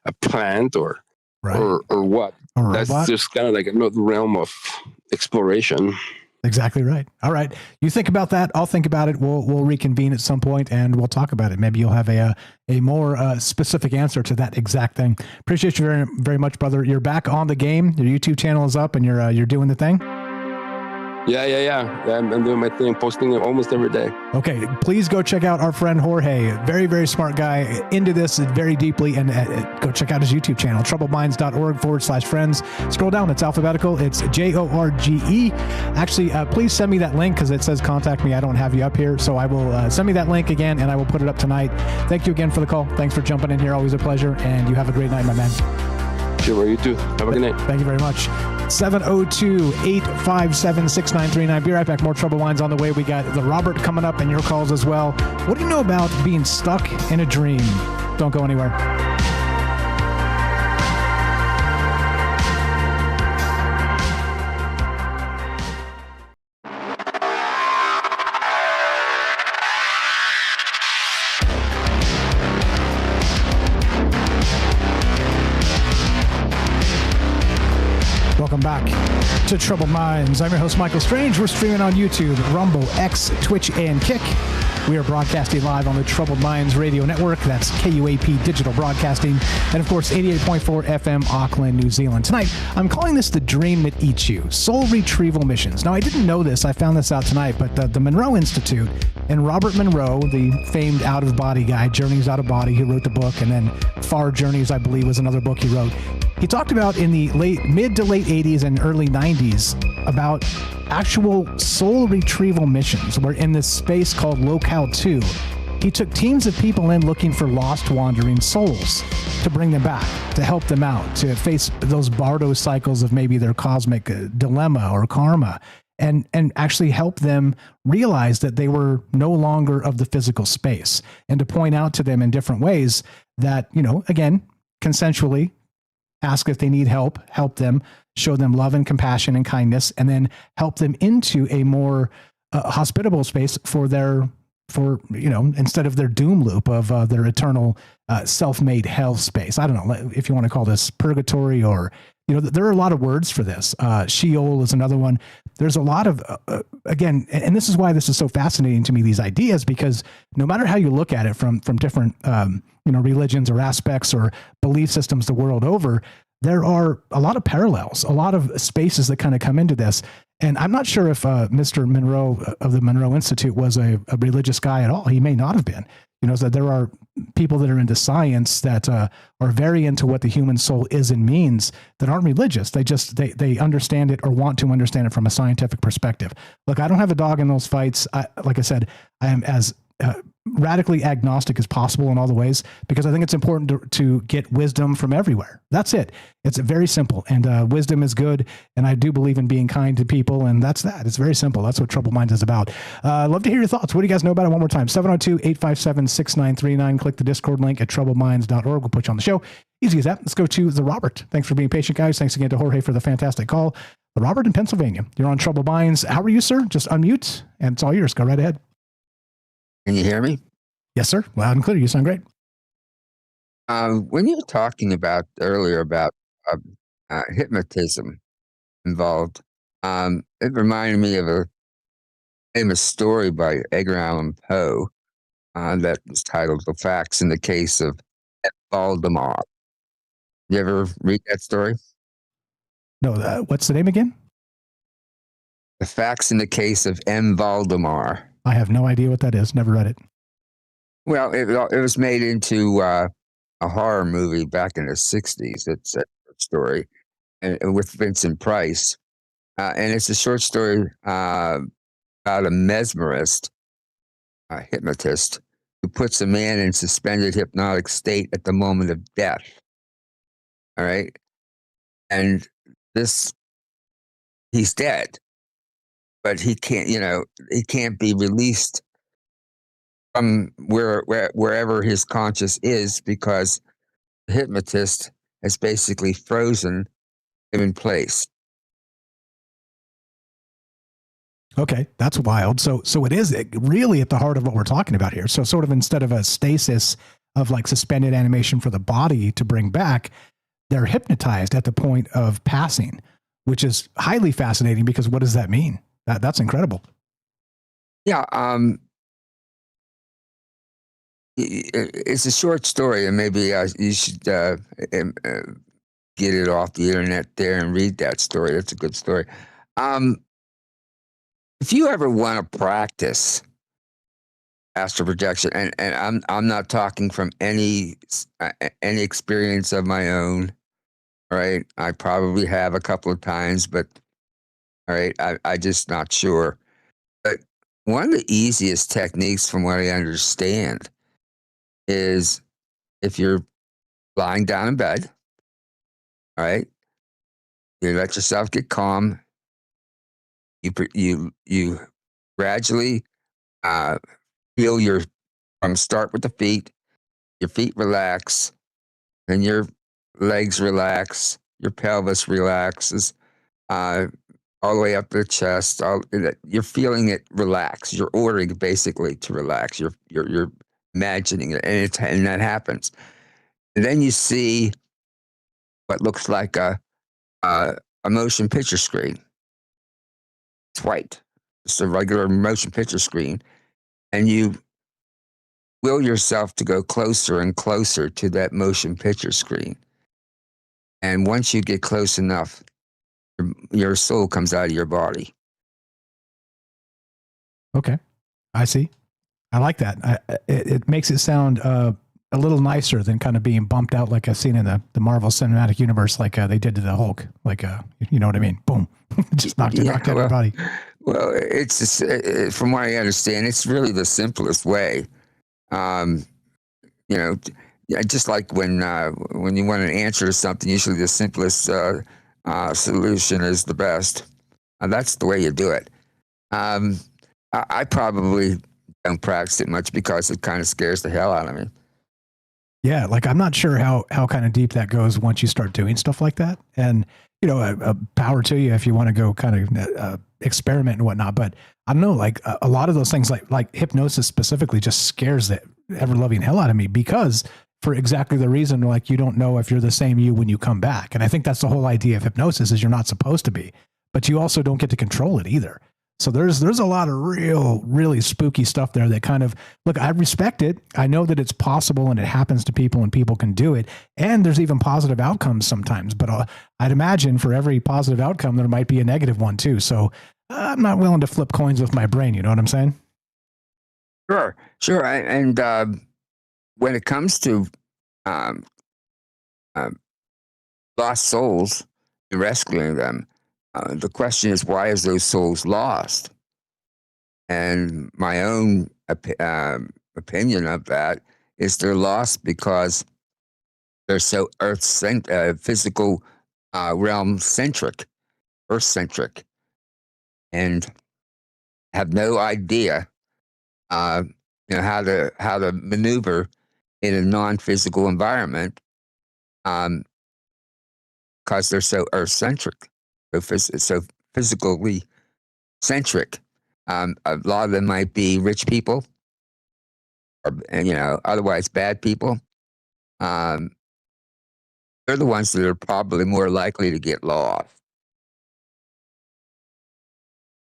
a plant or what? That's just kind of like another realm of exploration. Exactly right. All right. You think about that. I'll think about it. We'll reconvene at some point and we'll talk about it. Maybe you'll have a more specific answer to that exact thing. Appreciate you very, very much, brother. You're back on the game. Your YouTube channel is up and you're doing the thing. Yeah. I'm doing my thing, posting it almost every day. Okay, please go check out our friend Jorge. Very, very smart guy, into this very deeply, and go check out his YouTube channel, troubledminds.org/friends. Scroll down, it's alphabetical. It's JORGE. Actually, please send me that link because it says contact me. I don't have you up here, so I will send me that link again, and I will put it up tonight. Thank you again for the call. Thanks for jumping in here. Always a pleasure, and you have a great night, my man. Sure, you too. Have a good night. Thank you very much. 702-857-6939. Be right back. More Troubled Minds on the way. We got the Robert coming up and your calls as well. What do you know about being stuck in a dream? Don't go anywhere. Welcome back to Troubled Minds. I'm your host, Michael Strange. We're streaming on YouTube, Rumble, X, Twitch, and Kick. We are broadcasting live on the Troubled Minds Radio Network. That's KUAP Digital Broadcasting. And, of course, 88.4 FM, Auckland, New Zealand. Tonight, I'm calling this The Dream That Eats You, Soul Retrieval Missions. Now, I didn't know this. I found this out tonight, but the Monroe Institute and Robert Monroe, the famed out-of-body guy, Journeys Out of Body, who wrote the book, and then Far Journeys, I believe, was another book he wrote. He talked about in the mid to late 80s and early 90s about actual soul retrieval missions, where in this space called Locale II, he took teams of people in looking for lost wandering souls to bring them back, to help them out, to face those Bardo cycles of maybe their cosmic dilemma or karma, and actually help them realize that they were no longer of the physical space, and to point out to them in different ways that, again, consensually, ask if they need help them, show them love and compassion and kindness, and then help them into a more hospitable space for instead of their doom loop of their eternal self-made hell space. I don't know if you want to call this purgatory or, there are a lot of words for this. Sheol is another one. There's a lot of, again, and this is why this is so fascinating to me, these ideas, because no matter how you look at it from different, religions or aspects or belief systems the world over, there are a lot of parallels, a lot of spaces that kind of come into this. And I'm not sure if Mr. Monroe of the Monroe Institute was a religious guy at all. He may not have been. So there are people that are into science that are very into what the human soul is and means that aren't religious. They understand it or want to understand it from a scientific perspective. Look, I don't have a dog in those fights. Like I said, I am as radically agnostic as possible in all the ways, because I think it's important to get wisdom from everywhere. That's it. It's very simple. And wisdom is good. And I do believe in being kind to people. And that's that. It's very simple. That's what Troubled Minds is about. Love to hear your thoughts. What do you guys know about it? One more time, 702-857-6939. Click the Discord link at troubledminds.org. We'll put you on the show. Easy as that. Let's go to the Robert. Thanks for being patient, guys. Thanks again to Jorge for the fantastic call. The Robert in Pennsylvania. You're on Troubled Minds. How are you, sir? Just unmute and it's all yours. Go right ahead. Can you hear me? Yes, sir. Loud and clear. You sound great. When you were talking about earlier about hypnotism involved, it reminded me of a famous story by Edgar Allan Poe that was titled "The Facts in the Case of Valdemar." You ever read that story? No. What's the name again? The Facts in the Case of M. Valdemar. I have no idea what that is. Never read it. Well, it was made into a horror movie back in the 60s. It's a story and with Vincent Price. And it's a short story about a mesmerist, a hypnotist, who puts a man in suspended hypnotic state at the moment of death. All right. And he's dead, but he can't be released from wherever his conscious is, because the hypnotist has basically frozen him in place. Okay, that's wild. So it is really at the heart of what we're talking about here. So sort of instead of a stasis of like suspended animation for the body to bring back, they're hypnotized at the point of passing, which is highly fascinating, because what does that mean? That's incredible. Yeah. It's a short story, and maybe you should get it off the internet there and read that story. That's a good story. If you ever want to practice astral projection, and I'm not talking from any experience of my own, right? I probably have a couple of times, but all right, I just not sure. But one of the easiest techniques, from what I understand, is if you're lying down in bed, all right, you let yourself get calm. You gradually feel start with the feet. Your feet relax, then your legs relax, your pelvis relaxes, all the way up to the chest. You're feeling it relax. You're ordering basically to relax. You're imagining it, and that happens. And then you see what looks like a motion picture screen. It's white. It's a regular motion picture screen, and you will yourself to go closer and closer to that motion picture screen. And once you get close enough, your soul comes out of your body. Okay. I see. I like that. It makes it sound a little nicer than kind of being bumped out like I've seen in the Marvel Cinematic Universe, like they did to the Hulk. Like, you know what I mean? Boom. Just knocked out your body. Well, it's just, from what I understand, it's really the simplest way. You know, just like when you want an answer to something, usually the simplest solution is the best. That's the way you do it. I probably don't practice it much because it kind of scares the hell out of me. Yeah, like I'm not sure how kind of deep that goes once you start doing stuff like that. And you know, power to you if you want to go kind of experiment and whatnot. But I don't know, like a lot of those things, like hypnosis specifically, just scares the ever loving hell out of me because for exactly the reason, like you don't know if you're the same you when you come back. And I think that's the whole idea of hypnosis is you're not supposed to be, but you also don't get to control it either. So there's a lot of really spooky stuff there that kind of, look, I respect it. I know that it's possible and it happens to people and people can do it. And there's even positive outcomes sometimes, but I'd imagine for every positive outcome, there might be a negative one too. So I'm not willing to flip coins with my brain. You know what I'm saying? Sure. And when it comes to lost souls and rescuing them, the question is, why is those souls lost? And my own opinion of that is they're lost because they're so physical realm centric, earth centric, and have no idea, how to maneuver in a non-physical environment, because they're so earth centric. So physically centric. A lot of them might be rich people, or otherwise bad people. They're the ones that are probably more likely to get lost.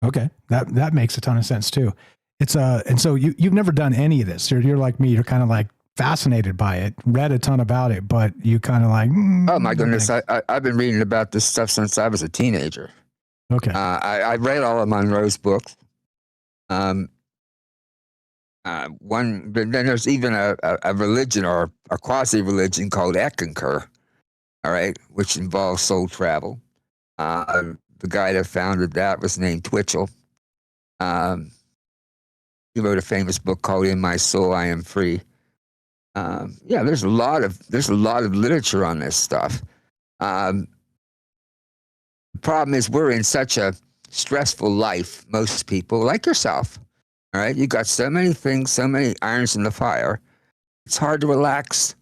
Okay, that makes a ton of sense too. It's and so you've never done any of this. You're like me. You're kind of like fascinated by it, read a ton about it, but you kind of like, oh my goodness, I've been reading about this stuff since I was a teenager. Okay. I read all of Monroe's books. Then there's even a religion or a quasi-religion called Eckankar, all right, which involves soul travel. The guy that founded that was named Twitchell. He wrote a famous book called In My Soul, I Am Free. There's a lot of literature on this stuff. The problem is we're in such a stressful life, most people, like yourself. All right, you got so many things, so many irons in the fire. It's hard to relax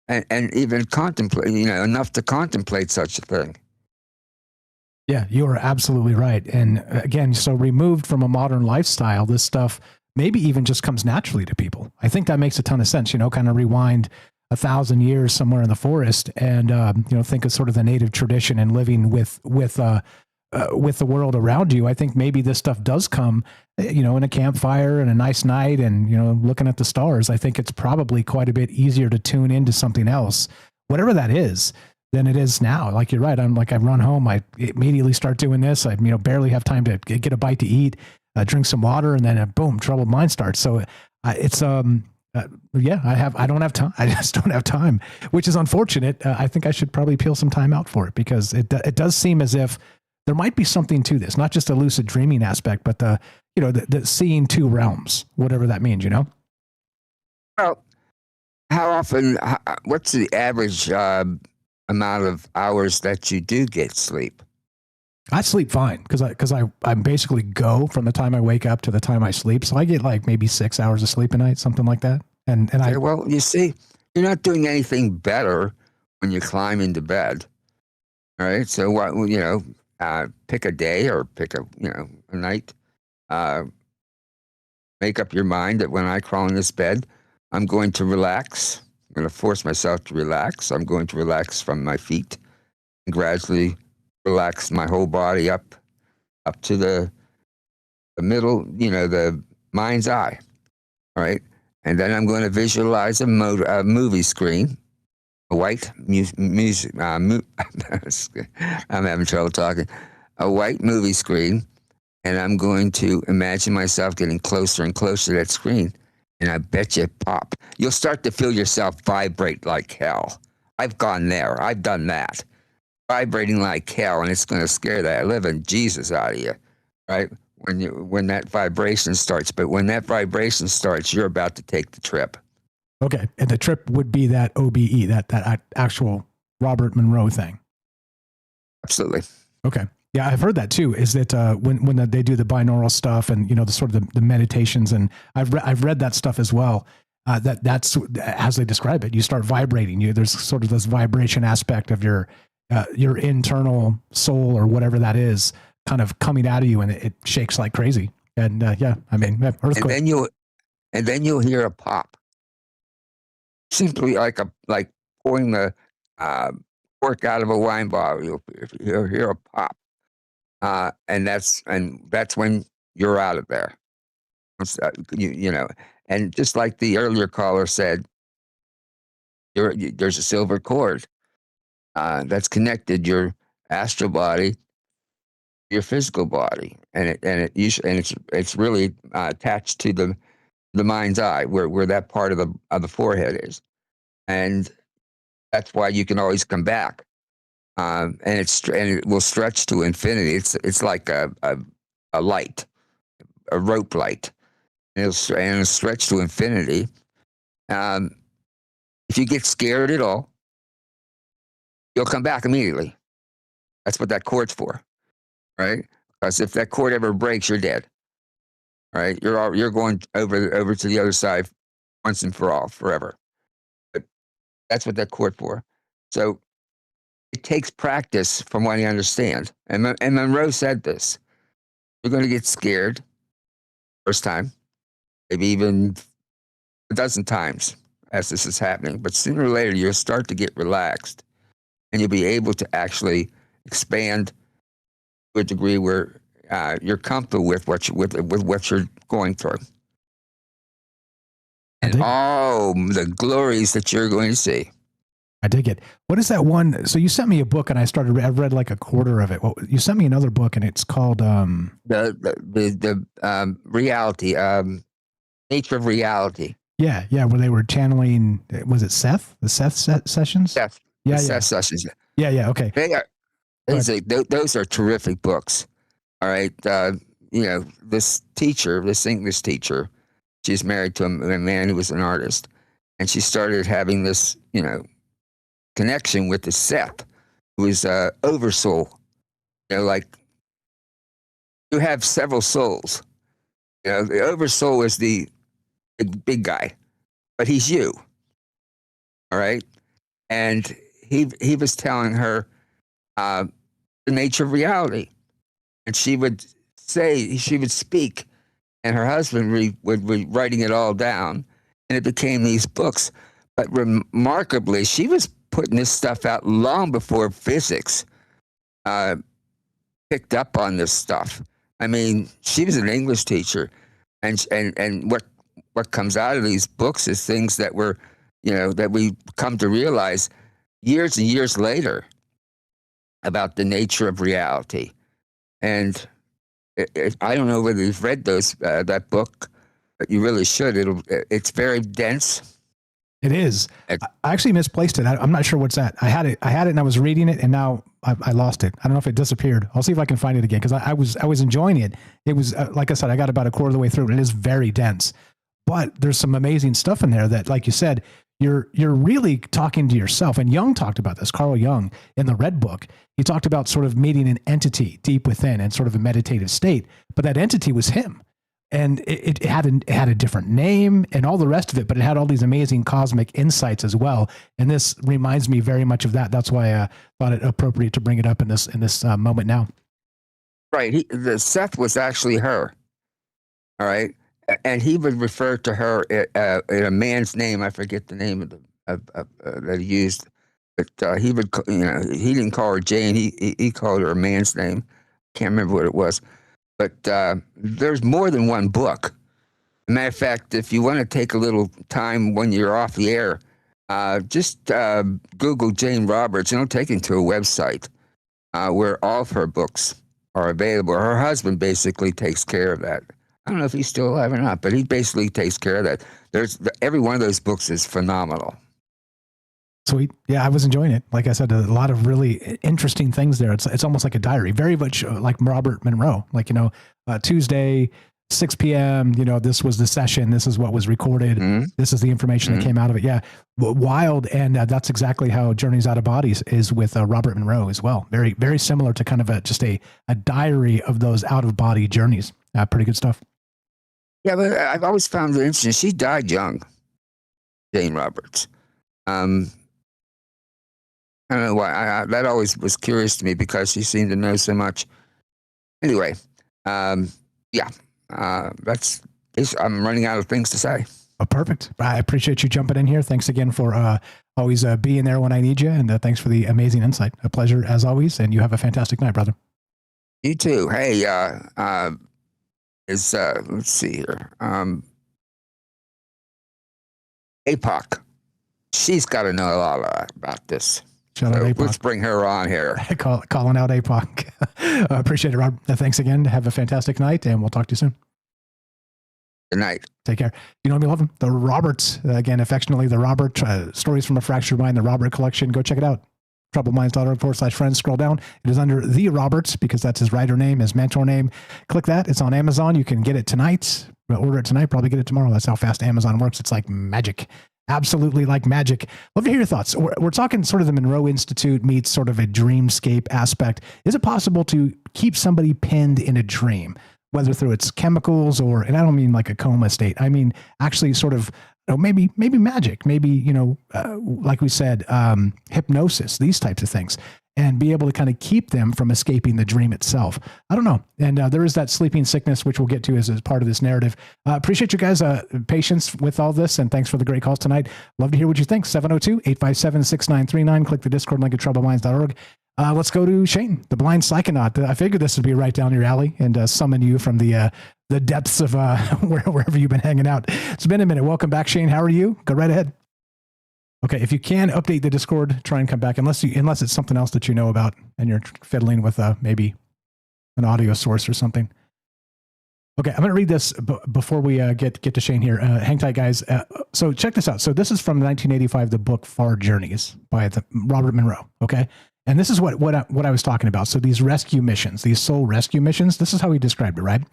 and even contemplate, enough to contemplate such a thing. Yeah, you are absolutely right. And again, so removed from a modern lifestyle, this stuff maybe even just comes naturally to people. I think that makes a ton of sense, kind of rewind 1,000 years somewhere in the forest and, think of sort of the native tradition and living with the world around you. I think maybe this stuff does come, in a campfire and a nice night and, looking at the stars. I think it's probably quite a bit easier to tune into something else, whatever that is, than it is now. Like you're right. I'm like, I run home, I immediately start doing this. I, barely have time to get a bite to eat, drink some water, and then boom, troubled mind starts. So it's, I don't have time. I just don't have time, which is unfortunate. I think I should probably peel some time out for it because it does seem as if there might be something to this, not just a lucid dreaming aspect, but the seeing two realms, whatever that means, Well, how often, what's the average amount of hours that you do get sleep? I sleep fine because I basically go from the time I wake up to the time I sleep. So I get like maybe 6 hours of sleep a night, something like that. And okay, well, you see, you're not doing anything better when you climb into bed. All right. So what, pick a day or pick a night, make up your mind that when I crawl in this bed, I'm going to relax. I'm going to force myself to relax. I'm going to relax from my feet and gradually relax my whole body up to the middle, the mind's eye. All right. And then I'm going to visualize a movie screen, a white music. I'm having trouble talking. A white movie screen, and I'm going to imagine myself getting closer and closer to that screen. And I bet you pop. You'll start to feel yourself vibrate like hell. I've gone there. I've done that. Vibrating like hell, and it's going to scare the living Jesus out of you, right? When that vibration starts. But when that vibration starts, you're about to take the trip. Okay, and the trip would be that OBE, that actual Robert Monroe thing. Absolutely. Okay. Yeah, I've heard that too. Is that when they do the binaural stuff and the sort of the meditations, and I've read that stuff as well. That's as they describe it. You start vibrating. There's sort of this vibration aspect of your internal soul or whatever that is, kind of coming out of you, and it shakes like crazy. And earthquake. And then you'll hear a pop, simply like pouring the cork out of a wine bottle. You'll hear a pop. And that's when you're out of there. And just like the earlier caller said, there's a silver cord that's connected your astral body, your physical body, and it's really attached to the mind's eye, where that part of the forehead is, and that's why you can always come back. And it will stretch to infinity. It's like a light, a rope light, and it'll stretch to infinity. If you get scared at all, you'll come back immediately. That's what that cord's for, right? Because if that cord ever breaks, you're dead. Right? You're going over to the other side once and for all, forever. But that's what that cord for. So it takes practice, from what I understand. And Monroe said this. You're going to get scared first time, maybe even a dozen times as this is happening. But sooner or later, you'll start to get relaxed, and you'll be able to actually expand to a degree where you're comfortable with what you're going through. And all the glories that you're going to see. I dig it. What is that one? So you sent me a book, and I've read like a quarter of it. Well, you sent me another book, and it's called the reality, nature of reality. Yeah, where they were channeling. Was it Seth? The Seth sessions? Seth. Yeah, Seth sessions. Yeah. Okay. They are. Those are terrific books. All right. This English teacher, she's married to a man who was an artist, and she started having this, connection with the Seth, who is oversoul. Like you have several souls. The oversoul is the big guy, but he's you. All right. And he was telling her the nature of reality. And she would speak, and her husband would be writing it all down, and it became these books. But remarkably, she was putting this stuff out long before physics picked up on this stuff. I mean, she was an English teacher, and what comes out of these books is things that were, that we come to realize years and years later about the nature of reality. And I don't know whether you've read that book, but you really should. It's very dense. It is. I actually misplaced it. I'm not sure what's that. I had it and I was reading it, and now I lost it. I don't know if it disappeared. I'll see if I can find it again, because I was enjoying it. It was like I said, I got about a quarter of the way through, and it is very dense. But there's some amazing stuff in there that, like you said, you're really talking to yourself. And Jung talked about this. Carl Jung, in the Red Book, he talked about sort of meeting an entity deep within and sort of a meditative state. But that entity was him. And it had a different name and all the rest of it, but it had all these amazing cosmic insights as well. And this reminds me very much of that. That's why I thought it appropriate to bring it up in this moment now. Right. The Seth was actually her. All right. And he would refer to her in a man's name. I forget the name of that he used, but he would, he didn't call her Jane. He called her a man's name. Can't remember what it was. But there's more than one book Matter of fact, if you want to take a little time when you're off the air, just Google Jane Roberts, and it'll take you to a website where all of her books are available. Her husband basically takes care of that. I don't know if he's still alive or not, but he basically takes care of that. Every one of those books is phenomenal. Sweet. Yeah, I was enjoying it. Like I said, a lot of really interesting things there. It's almost like a diary, very much like Robert Monroe. Like, Tuesday, 6 p.m., this was the session. This is what was recorded. This is the information that came out of it. Yeah. Wild. And that's exactly how Journeys Out of Bodies is with Robert Monroe as well. Very, very similar to kind of just a diary of those out of body journeys. Pretty good stuff. Yeah, but I've always found it interesting. She died young, Jane Roberts. I don't know why. That always was curious to me because she seemed to know so much. Anyway, I'm running out of things to say. Oh, perfect. I appreciate you jumping in here. Thanks again for always being there when I need you. And thanks for the amazing insight. A pleasure as always. And you have a fantastic night, brother. You too. Hey, let's see here. APOC. She's got to know a lot about this. Shout out APOC. Let's bring her on here. Calling out APOC. Appreciate it, Rob. Thanks again. Have a fantastic night, and we'll talk to you soon. Good night. Take care. You know me, love them. The Roberts, again, affectionately, the Robert, Stories from a Fractured Mind, the Robert Collection. Go check it out. TroubledMinds.org/friends. Scroll down. It is under The Roberts because that's his writer name, his mentor name. Click that. It's on Amazon. You can get it tonight. Order it tonight. Probably get it tomorrow. That's how fast Amazon works. It's like magic. Absolutely like magic. Love to hear your thoughts. We're talking sort of the Monroe Institute meets sort of a dreamscape aspect. Is it possible to keep somebody pinned in a dream, whether through its chemicals or, and I don't mean like a coma state. I mean, actually sort of, maybe magic, maybe, like we said, hypnosis, these types of things, and be able to kind of keep them from escaping the dream itself. I don't know. And there is that sleeping sickness, which we'll get to as part of this narrative. Appreciate you guys' patience with all this. And thanks for the great calls tonight. Love to hear what you think. 702-857-6939. Click the Discord link at troubledminds.org. Let's go to Shane, the blind psychonaut. I figured this would be right down your alley and summon you from the depths of wherever you've been hanging out. It's been a minute. Welcome back, Shane. How are you? Go right ahead. Okay, if you can update the Discord, try and come back, unless it's something else that you know about and you're fiddling with maybe an audio source or something. Okay, I'm going to read this before we get to Shane here. Hang tight, guys. So check this out. So this is from 1985, the book Far Journeys by Robert Monroe. Okay, and this is what I was talking about. So these rescue missions, these soul rescue missions, this is how he described it, right?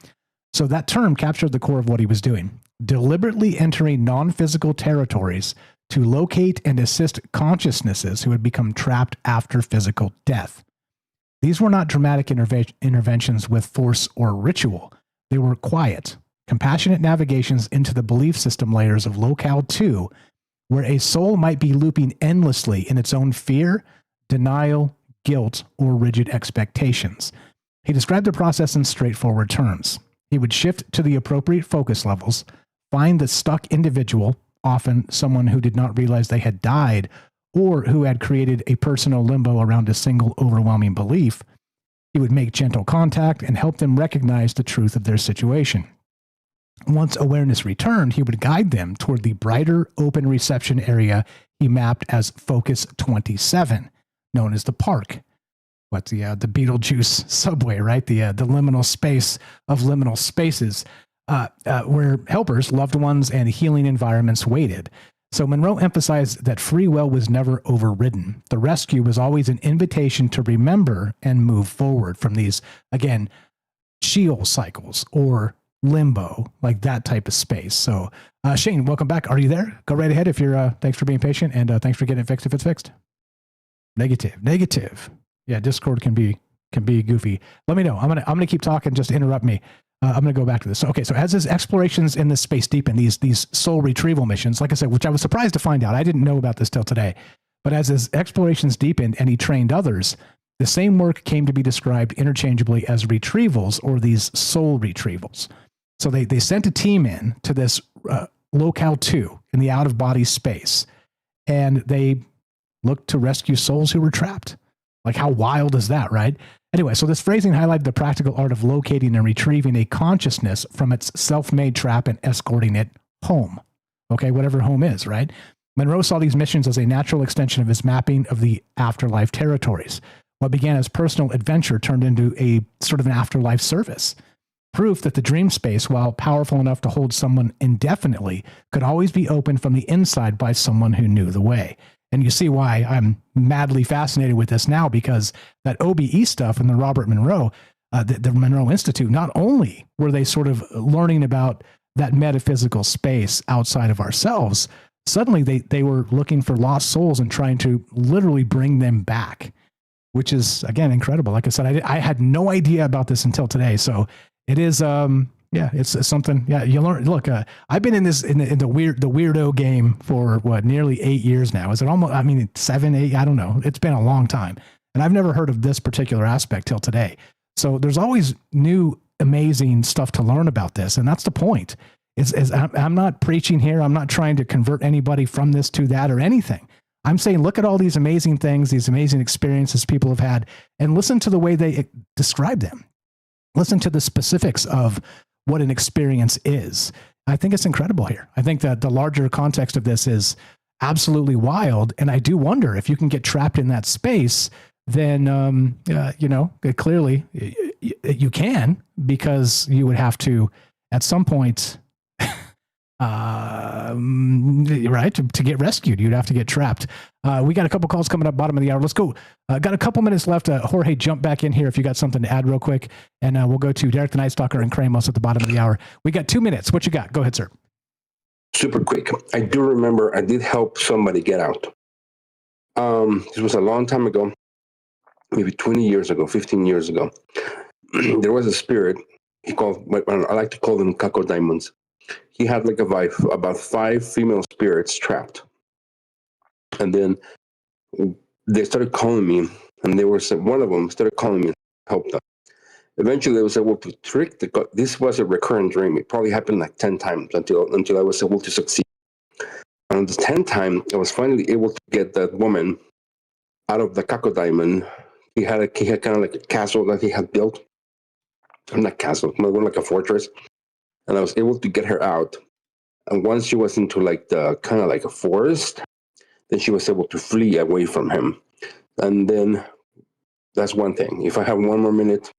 So that term captured the core of what he was doing. Deliberately entering non-physical territories to locate and assist consciousnesses who had become trapped after physical death. These were not dramatic interventions with force or ritual. They were quiet, compassionate navigations into the belief system layers of Locale II, where a soul might be looping endlessly in its own fear, denial, guilt, or rigid expectations. He described the process in straightforward terms. He would shift to the appropriate focus levels, find the stuck individual, often someone who did not realize they had died or who had created a personal limbo around a single overwhelming belief. He would make gentle contact and help them recognize the truth of their situation. Once awareness returned, he would guide them toward the brighter open reception area he mapped as Focus 27, known as the park. What's the Beetlejuice subway, right? The liminal space of liminal spaces. Where helpers, loved ones, and healing environments waited. So Monroe emphasized that free will was never overridden. The rescue was always an invitation to remember and move forward from these, again, Sheol cycles or limbo, like that type of space. So Shane, welcome back. Are you there? Go right ahead if you're, thanks for being patient, and thanks for getting it fixed if it's fixed. Negative. Yeah, Discord can be goofy. Let me know. I'm gonna keep talking. Just interrupt me. I'm going to go back to this. Okay, so as his explorations in this space deepen, these soul retrieval missions, like I said, which I was surprised to find out. I didn't know about this till today. But as his explorations deepened and he trained others, the same work came to be described interchangeably as retrievals or these soul retrievals. So they sent a team in to this Locale II in the out-of-body space, and they looked to rescue souls who were trapped. Like, how wild is that, right? Anyway, so this phrasing highlighted the practical art of locating and retrieving a consciousness from its self-made trap and escorting it home. Okay, whatever home is, right? Monroe saw these missions as a natural extension of his mapping of the afterlife territories. What began as personal adventure turned into a sort of an afterlife service. Proof that the dream space, while powerful enough to hold someone indefinitely, could always be opened from the inside by someone who knew the way. And you see why I'm madly fascinated with this now, because that OBE stuff in the Robert Monroe, the Monroe Institute, not only were they sort of learning about that metaphysical space outside of ourselves, suddenly they were looking for lost souls and trying to literally bring them back, which is, again, incredible. Like I said, I had no idea about this until today. So it is, it's something. Yeah, you learn. Look, I've been in the weirdo game for nearly 8 years now. Is it almost? I mean, 7, 8. I don't know. It's been a long time, and I've never heard of this particular aspect till today. So there's always new, amazing stuff to learn about this, and that's the point. I'm not preaching here. I'm not trying to convert anybody from this to that or anything. I'm saying, look at all these amazing things, these amazing experiences people have had, and listen to the way they describe them. Listen to the specifics of what an experience is. I think it's incredible here. I think that the larger context of this is absolutely wild. And I do wonder if you can get trapped in that space, then, clearly you can, because you would have to, at some point, right, to get rescued, you'd have to get trapped. We got a couple calls coming up bottom of the hour. Let's go. Got a couple minutes left. Jorge, jump back in here if you got something to add real quick, and we'll go to Derek the Night Stalker and Kramos at the bottom of the hour. We got 2 minutes. What you got? Go ahead, sir. Super quick. I do remember I did help somebody get out. This was a long time ago, maybe 20 years ago, 15 years ago. There was a spirit. I like to call them Caco Diamonds. He had like about 5 female spirits trapped. And then they started calling me, and one of them started calling me to help them. Eventually, I was able to trick this was a recurrent dream. It probably happened like 10 times until I was able to succeed. On the 10th time, I was finally able to get that woman out of the Caco Diamond. He had kind of like a castle that he had built. Not castle, more like a fortress. And I was able to get her out. And once she was into like the kind of like a forest, then she was able to flee away from him. And then that's one thing. If I have one more minute,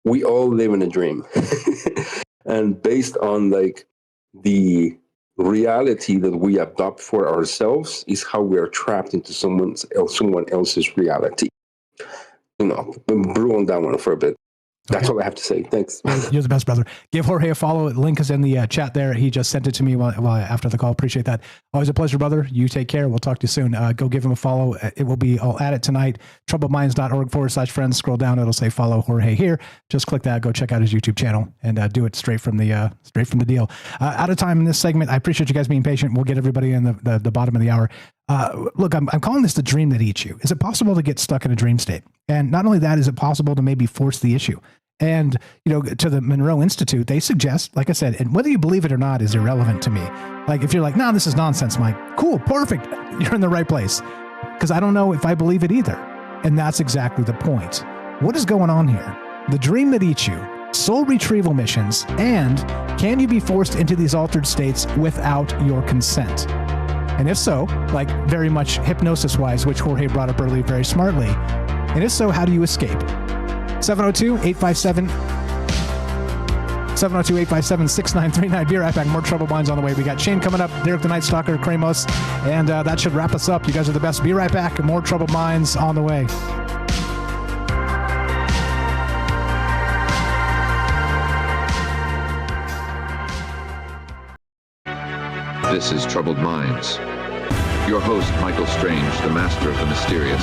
we all live in a dream. And based on like the reality that we adopt for ourselves is how we are trapped into someone else's reality. Brew on that one for a bit. That's all I have to say. Thanks. You're the best, brother. Give Jorge a follow. Link is in the chat there. He just sent it to me after the call. Appreciate that. Always a pleasure, brother. You take care. We'll talk to you soon. Go give him a follow. I'll add it tonight. troubledminds.org/friends. Scroll down. It'll say follow Jorge here. Just click that. Go check out his YouTube channel and do it straight from the deal. Out of time in this segment. I appreciate you guys being patient. We'll get everybody in the bottom of the hour. Look, I'm calling this the dream that eats you. Is it possible to get stuck in a dream state? And not only that, is it possible to maybe force the issue? And, to the Monroe Institute, they suggest, like I said, and whether you believe it or not is irrelevant to me. Like, if you're like, no, this is nonsense, Mike. Cool, perfect. You're in the right place. Because I don't know if I believe it either. And that's exactly the point. What is going on here? The dream that eats you, soul retrieval missions, and can you be forced into these altered states without your consent? And if so, like very much hypnosis-wise, which Jorge brought up earlier very smartly, and if so, how do you escape? 702-857-6939. Be right back. More Troubled Minds on the way. We got Shane coming up, Derek the Night Stalker, Kramos, and that should wrap us up. You guys are the best. Be right back. More Troubled Minds on the way. This is Troubled Minds. Your host, Michael Strange, the master of the mysterious,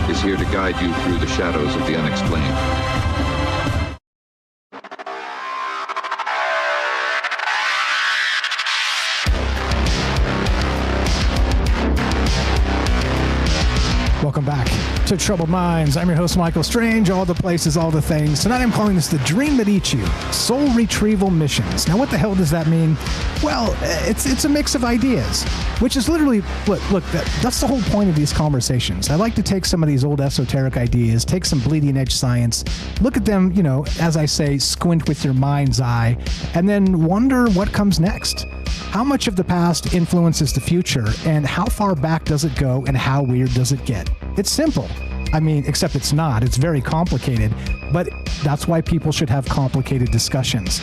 is here to guide you through the shadows of the unexplained. Welcome back to Troubled Minds. I'm your host, Michael Strange. All the places, all the things. Tonight I'm calling this The Dream That Eats You, Soul Retrieval Missions. Now, what the hell does that mean? Well, it's a mix of ideas, which is literally, look, that's the whole point of these conversations. I like to take some of these old esoteric ideas, take some bleeding edge science, look at them, as I say, squint with your mind's eye, and then wonder what comes next. How much of the past influences the future, and how far back does it go, and how weird does it get? It's simple. I mean, except it's not. It's very complicated, but that's why people should have complicated discussions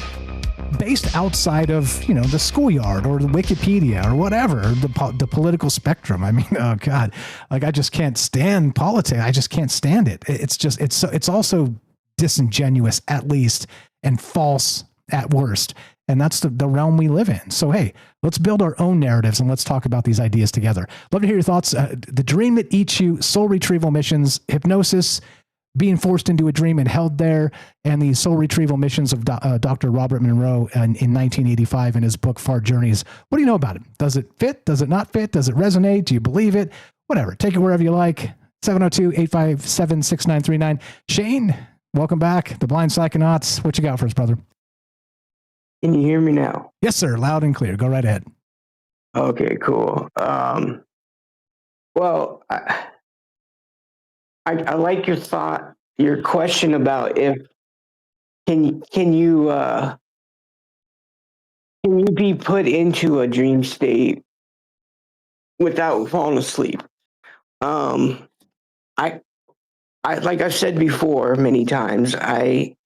based outside of, the schoolyard or the Wikipedia or whatever, the political spectrum. I mean, oh God, like I just can't stand politics. I just can't stand it. It's also disingenuous at least and false at worst. And that's the realm we live in. So, hey, let's build our own narratives and let's talk about these ideas together. Love to hear your thoughts. The Dream That Eats You, Soul Retrieval Missions, Hypnosis, being forced into a dream and held there, and the Soul Retrieval Missions of Dr. Robert Monroe in 1985 in his book, Far Journeys. What do you know about it? Does it fit? Does it not fit? Does it resonate? Do you believe it? Whatever. Take it wherever you like. 702-857-6939. Shane, welcome back. The Blind Psychonauts. What you got for us, brother? Can you hear me now? Yes, sir. Loud and clear. Go right ahead. Okay, cool. Well, I like your question about if can you be put into a dream state without falling asleep? I like I've said before many times, I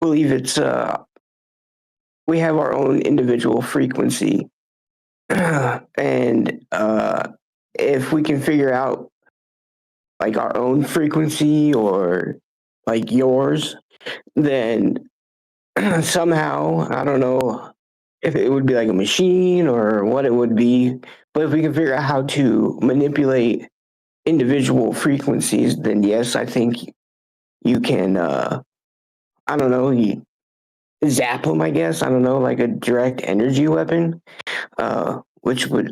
believe it's we have our own individual frequency. And if we can figure out like our own frequency or like yours, then somehow, I don't know if it would be like a machine or what it would be, but if we can figure out how to manipulate individual frequencies, then yes, I think you can, I don't know, you zap them, I guess. I don't know, like a direct energy weapon, which they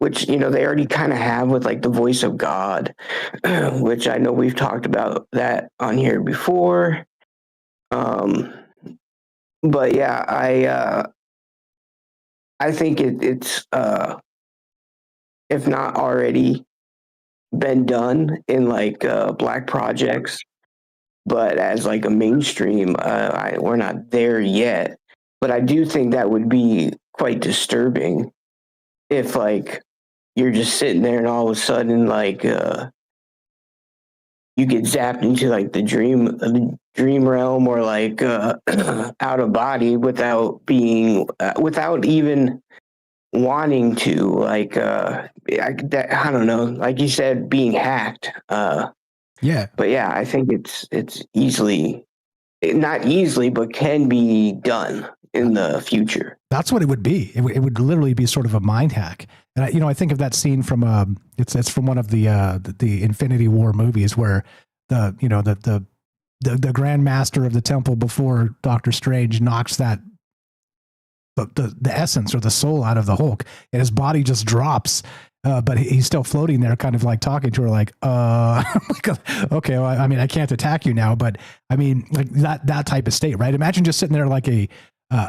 already kind of have with like the voice of God, which I know we've talked about that on here before. But yeah, I think it's if not already been done in like black projects, but as like a mainstream, we're not there yet. But I do think that would be quite disturbing if like you're just sitting there and all of a sudden like you get zapped into like the dream realm or like out of body without without even wanting to, like I don't know, like you said, being hacked. Yeah. But yeah, I think it's easily, not easily, but can be done in the future. That's what it would be. It would literally be sort of a mind hack. And I think of that scene from it's from one of the Infinity War movies where the Grand Master of the Temple before Doctor Strange knocks that the essence or the soul out of the Hulk, and his body just drops. But he's still floating there, kind of like talking to her, like, okay, well, I mean, I can't attack you now, but I mean, like that type of state, right? Imagine just sitting there like I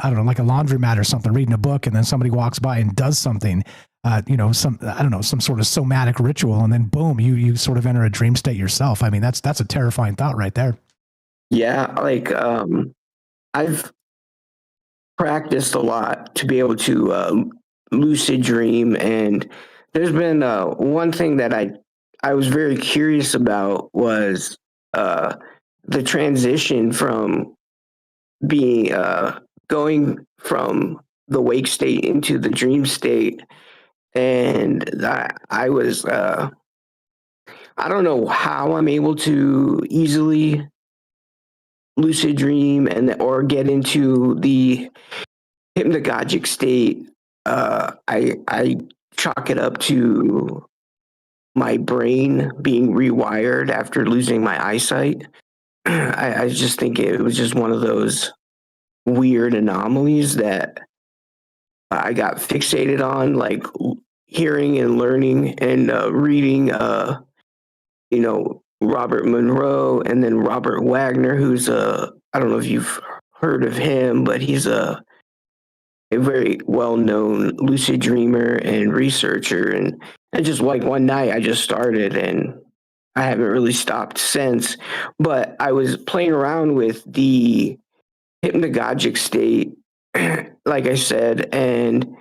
don't know, like a laundromat or something, reading a book, and then somebody walks by and does something, some sort of somatic ritual, and then boom, you sort of enter a dream state yourself. I mean, that's a terrifying thought right there. Yeah, like I've practiced a lot to be able to lucid dream, and there's been one thing that I was very curious about was the transition from being going from the wake state into the dream state, and I was I don't know how I'm able to easily lucid dream or get into the hypnagogic state. I chalk it up to my brain being rewired after losing my eyesight. I just think it was just one of those weird anomalies that I got fixated on, like hearing and learning and reading Robert Monroe, and then Robert Wagner, who's I don't know if you've heard of him, but he's a very well-known lucid dreamer and researcher. And just like one night I just started, and I haven't really stopped since. But I was playing around with the hypnagogic state, like I said, and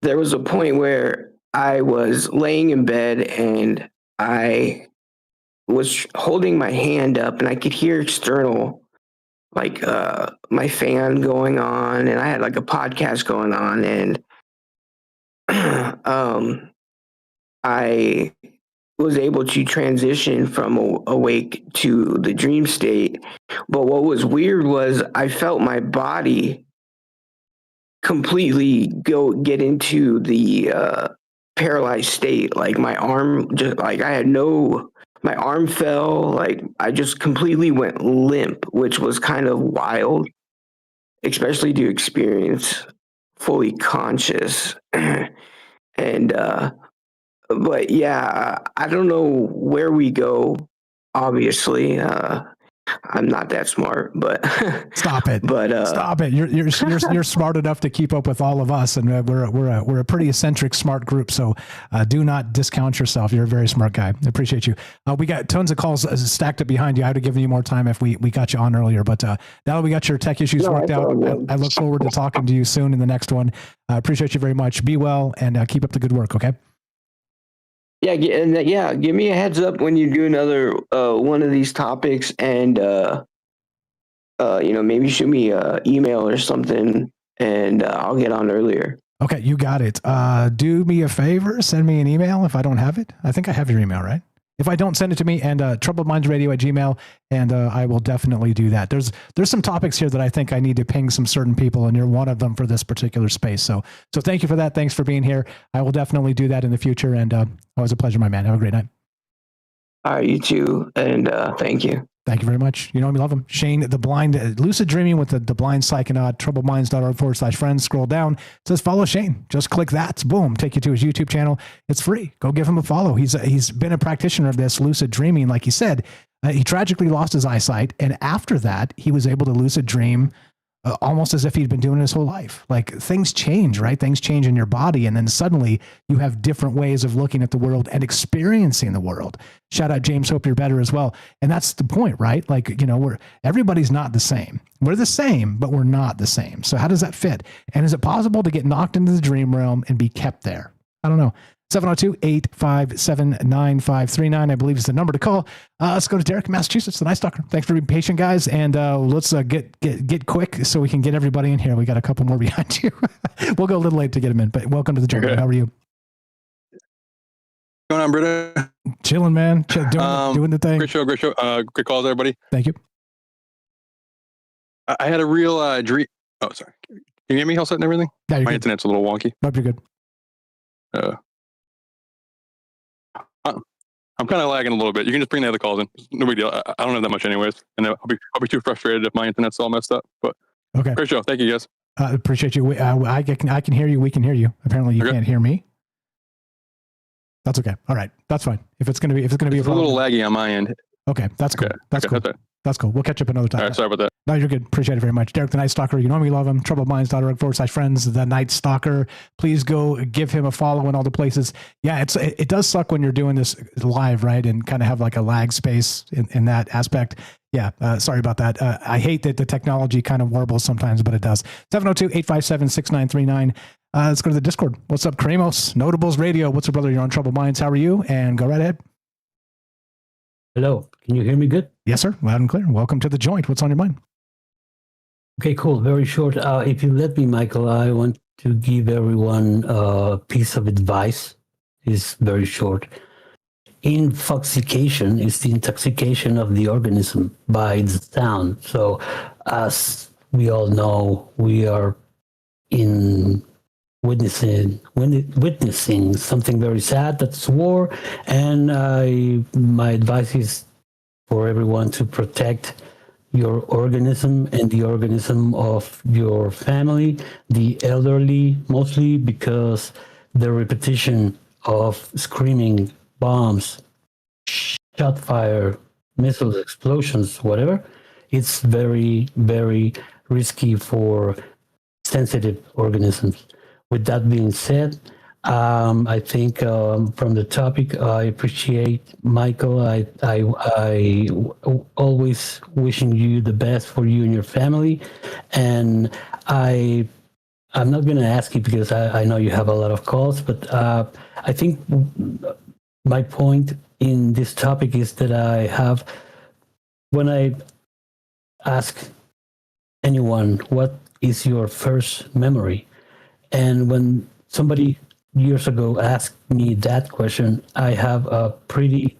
there was a point where I was laying in bed and I was holding my hand up and I could hear external, like my fan going on, and I had like a podcast going on, and I was able to transition from awake to the dream state. But what was weird was I felt my body completely get into the paralyzed state. Like my arm, just like my arm fell. Like I just completely went limp, which was kind of wild, especially to experience fully conscious. And but yeah, I don't know where we go. Obviously, I'm not that smart, but stop it. But stop it. You're smart enough to keep up with all of us, and we're a pretty eccentric, smart group. So do not discount yourself. You're a very smart guy. I appreciate you. We got tons of calls stacked up behind you. I would have given you more time if we got you on earlier, but now that we got your tech issues worked out, I look forward to talking to you soon in the next one. I appreciate you very much. Be well and keep up the good work. Okay. Yeah, give me a heads up when you do another one of these topics, and maybe shoot me an email or something, and I'll get on earlier. Okay, you got it. Do me a favor, send me an email if I don't have it. I think I have your email, right? If I don't, send it to me, and troubledmindsradio@gmail.com, and I will definitely do that. There's some topics here that I think I need to ping some certain people, and you're one of them for this particular space. So thank you for that. Thanks for being here. I will definitely do that in the future, and always a pleasure, my man. Have a great night. All right, you too, and thank you. Thank you very much. You know me, love him. Shane, the blind, lucid dreaming with the blind psychonaut, troubledminds.org/friends. Scroll down. It says follow Shane. Just click that. Boom. Take you to his YouTube channel. It's free. Go give him a follow. He's been a practitioner of this lucid dreaming. Like he said, he tragically lost his eyesight. And after that, he was able to lucid dream almost as if he'd been doing it his whole life. Like things change, right? Things change in your body. And then suddenly you have different ways of looking at the world and experiencing the world. Shout out James. Hope you're better as well. And that's the point, right? Like, everybody's not the same. We're the same, but we're not the same. So how does that fit? And is it possible to get knocked into the dream realm and be kept there? I don't know. 702-857-9539, I believe is the number to call. Let's go to Derek, Massachusetts, the Night Stalker. Thanks for being patient, guys. And let's get quick so we can get everybody in here. We got a couple more behind you. We'll go a little late to get them in, but welcome to the journey. Okay. How are you? What's going on, Britta? Chilling, man. Doing the thing. Great show. Great calls, everybody. Thank you. I had a real dream. Oh, sorry. Can you hear me all set and everything? Yeah, you're My good. internet's a little wonky. Nope, you're good. I'm kind of lagging a little bit. You can just bring the other calls in. No big deal. I don't have that much anyways. And I'll be too frustrated if my internet's all messed up. But okay. Great show. Thank you, guys. Appreciate you. I can hear you. We can hear you. Apparently you can't hear me. That's okay. All right. That's fine. If it's going to be a little laggy on my end. Okay. That's cool. That's cool. That's cool. We'll catch up another time. All right, sorry about that. No, you're good. Appreciate it very much. Derek the Night Stalker. You know me, love him. troubledminds.org/friends. The Night Stalker. Please go give him a follow in all the places. Yeah, it does suck when you're doing this live, right? And kind of have like a lag space in that aspect. Yeah, sorry about that. I hate that the technology kind of warbles sometimes, but it does. 702-857-6939. Let's go to the Discord. What's up, Kramos? Notables Radio. What's up, brother? You're on Troubled Minds. How are you? And go right ahead. Hello. Can you hear me good? Yes, sir. Loud and clear. Welcome to the joint. What's on your mind? Okay, cool. Very short. If you let me, Michael, I want to give everyone a piece of advice. It's very short. Infoxication is the intoxication of the organism by the sound. So as we all know, we are witnessing something very sad, that's war, and my advice is for everyone to protect your organism and the organism of your family, the elderly mostly, because the repetition of screaming bombs, shot fire, missiles, explosions, whatever, it's very, very risky for sensitive organisms. With that being said, I think from the topic, I appreciate Michael. I always wishing you the best for you and your family, and I'm not going to ask you because I know you have a lot of calls, but I think my point in this topic is that I have, when I ask anyone, what is your first memory? And when somebody years ago asked me that question, I have a pretty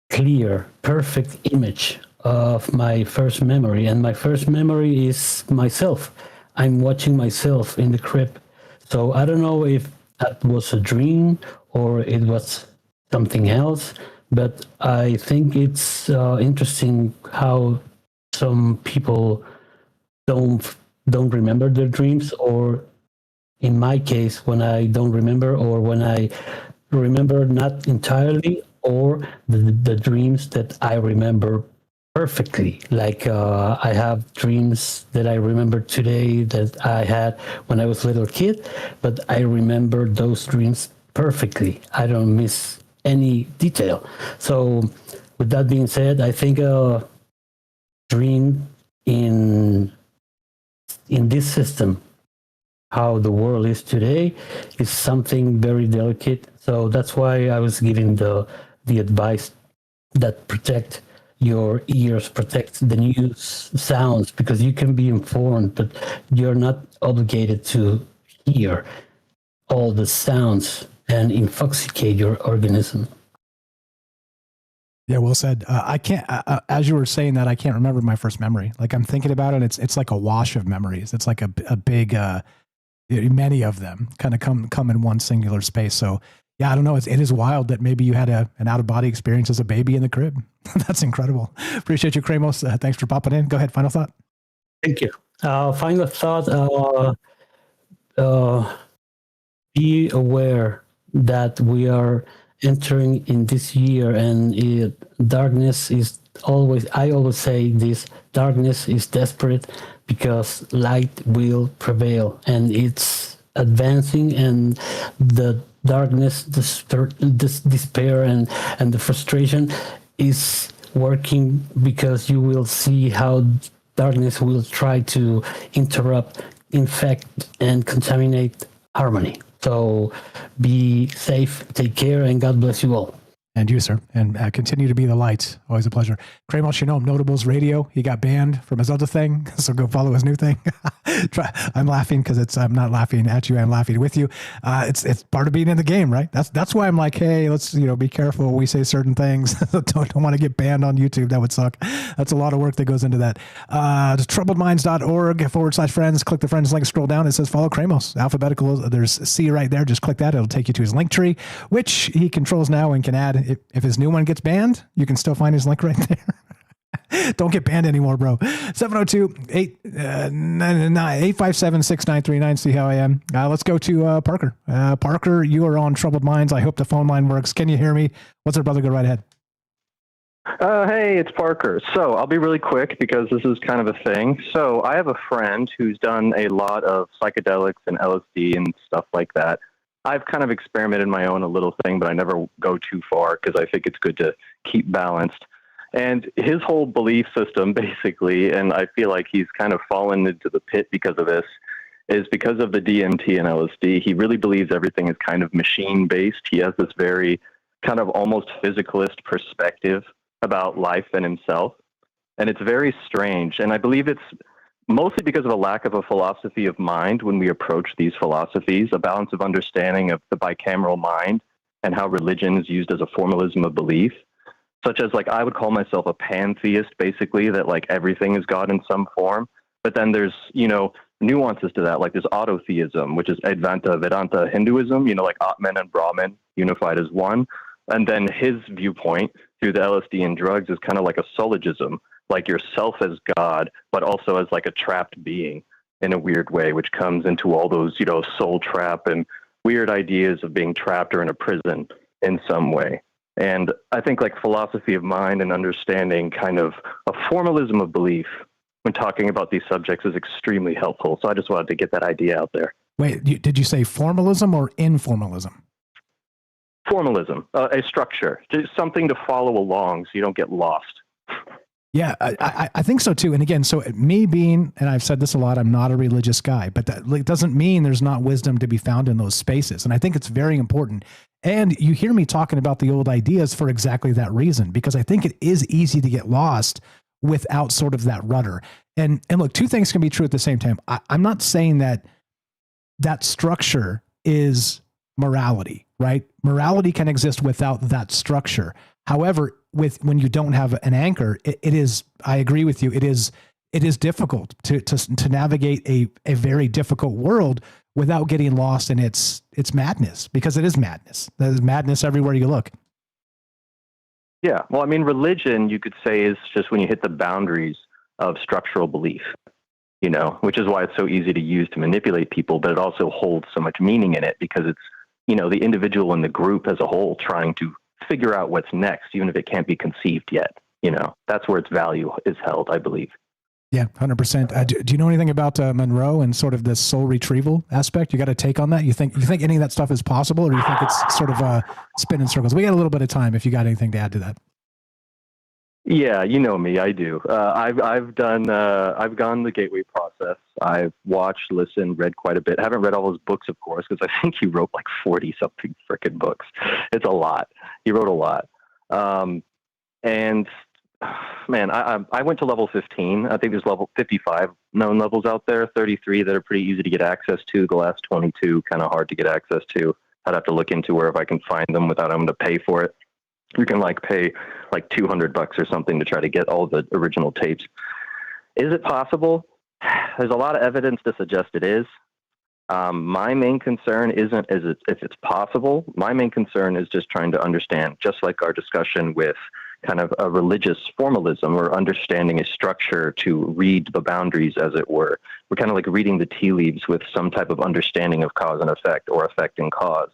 clear, perfect image of my first memory. And my first memory is myself. I'm watching myself in the crib. So I don't know if that was a dream or it was something else, but I think it's interesting how some people don't remember their dreams, or in my case, when I don't remember, or when I remember not entirely, or the dreams that I remember perfectly. Like I have dreams that I remember today that I had when I was a little kid, but I remember those dreams perfectly. I don't miss any detail. So with that being said, I think a dream in this system, how the world is today, is something very delicate. So that's why I was giving the advice that protect your ears, protect the new sounds, because you can be informed, but you're not obligated to hear all the sounds and intoxicate your organism. Yeah, well said. I can't, as you were saying that, I can't remember my first memory. Like I'm thinking about it, it's like a wash of memories. It's like a big, many of them kind of come in one singular space. So yeah, I don't know. It is wild that maybe you had an out of body experience as a baby in the crib. That's incredible. Appreciate you, Kramos. Thanks for popping in. Go ahead. Final thought. Thank you. Final thought, be aware that we are entering in this year, and darkness is always, I always say this, darkness is desperate because light will prevail, and it's advancing, and the darkness, this despair and the frustration is working, because you will see how darkness will try to interrupt, infect, and contaminate harmony. So be safe, take care, and God bless you all. And you, sir. And continue to be the light. Always a pleasure. Kramos, you know him, Notables Radio. He got banned from his other thing, so go follow his new thing. I'm laughing because I'm not laughing at you. I'm laughing with you. It's part of being in the game, right? That's why I'm like, hey, let's be careful. We say certain things. don't want to get banned on YouTube. That would suck. That's a lot of work that goes into that. troubledminds.org/friends. Click the friends link. Scroll down. It says follow Kramos. Alphabetical. There's C right there. Just click that. It'll take you to his link tree, which he controls now and can add. If his new one gets banned, you can still find his link right there. Don't get banned anymore, bro. 702-857-6939. See how I am. Let's go to Parker. Parker, you are on Troubled Minds. I hope the phone line works. Can you hear me? What's up, brother? Go right ahead. Hey, it's Parker. So I'll be really quick because this is kind of a thing. So I have a friend who's done a lot of psychedelics and LSD and stuff like that. I've kind of experimented my own a little thing, but I never go too far because I think it's good to keep balanced. And his whole belief system, basically, and I feel like he's kind of fallen into the pit because of this, is because of the DMT and LSD. He really believes everything is kind of machine-based. He has this very kind of almost physicalist perspective about life and himself. And it's very strange. And I believe it's mostly because of a lack of a philosophy of mind when we approach these philosophies, a balance of understanding of the bicameral mind and how religion is used as a formalism of belief, such as, like, I would call myself a pantheist, basically, that, like, everything is God in some form. But then there's, nuances to that, like there's autotheism, which is Advaita Vedanta Hinduism, like Atman and Brahman unified as one. And then his viewpoint through the LSD and drugs is kind of like a syllogism, like yourself as God, but also as like a trapped being in a weird way, which comes into all those, soul trap and weird ideas of being trapped or in a prison in some way. And I think like philosophy of mind and understanding kind of a formalism of belief when talking about these subjects is extremely helpful. So I just wanted to get that idea out there. Wait, did you say formalism or informalism? Formalism, a structure, just something to follow along so you don't get lost. Yeah, I think so too. And again, so me being, and I've said this a lot, I'm not a religious guy, but that like, doesn't mean there's not wisdom to be found in those spaces. And I think it's very important. And you hear me talking about the old ideas for exactly that reason, because I think it is easy to get lost without sort of that rudder. And look, two things can be true at the same time. I'm not saying that structure is morality, right? Morality can exist without that structure. However, when you don't have an anchor, it is, I agree with you, it is difficult to navigate a very difficult world without getting lost in its madness, because it is madness. There's madness everywhere you look. Yeah. Well, I mean, religion, you could say, is just when you hit the boundaries of structural belief, you know, which is why it's so easy to use to manipulate people, but it also holds so much meaning in it because it's, you know, the individual and the group as a whole trying to figure out what's next, even if it can't be conceived yet. You know, that's where its value is held, I believe. Yeah, 100%. Do you know anything about Monroe and sort of this soul retrieval aspect? You got a take on that? You think any of that stuff is possible, or do you think it's sort of spin in circles? We got a little bit of time if you got anything to add to that. Yeah, you know me, I do. I've gone the gateway process. I've watched, listened, read quite a bit. Haven't read all those books, of course, because I think he wrote like 40 something frickin' books. It's a lot. He wrote a lot. And man, I went to level 15. I think there's level 55 known levels out there, 33 that are pretty easy to get access to. The last 22 kind of hard to get access to. I'd have to look into where if I can find them without having to pay for it. You can like pay like $200 or something to try to get all the original tapes. Is it possible? There's a lot of evidence to suggest it is. My main concern isn't if it's possible. My main concern is just trying to understand, just like our discussion with kind of a religious formalism or understanding a structure to read the boundaries, as it were. We're kind of like reading the tea leaves with some type of understanding of cause and effect, or effect and cause.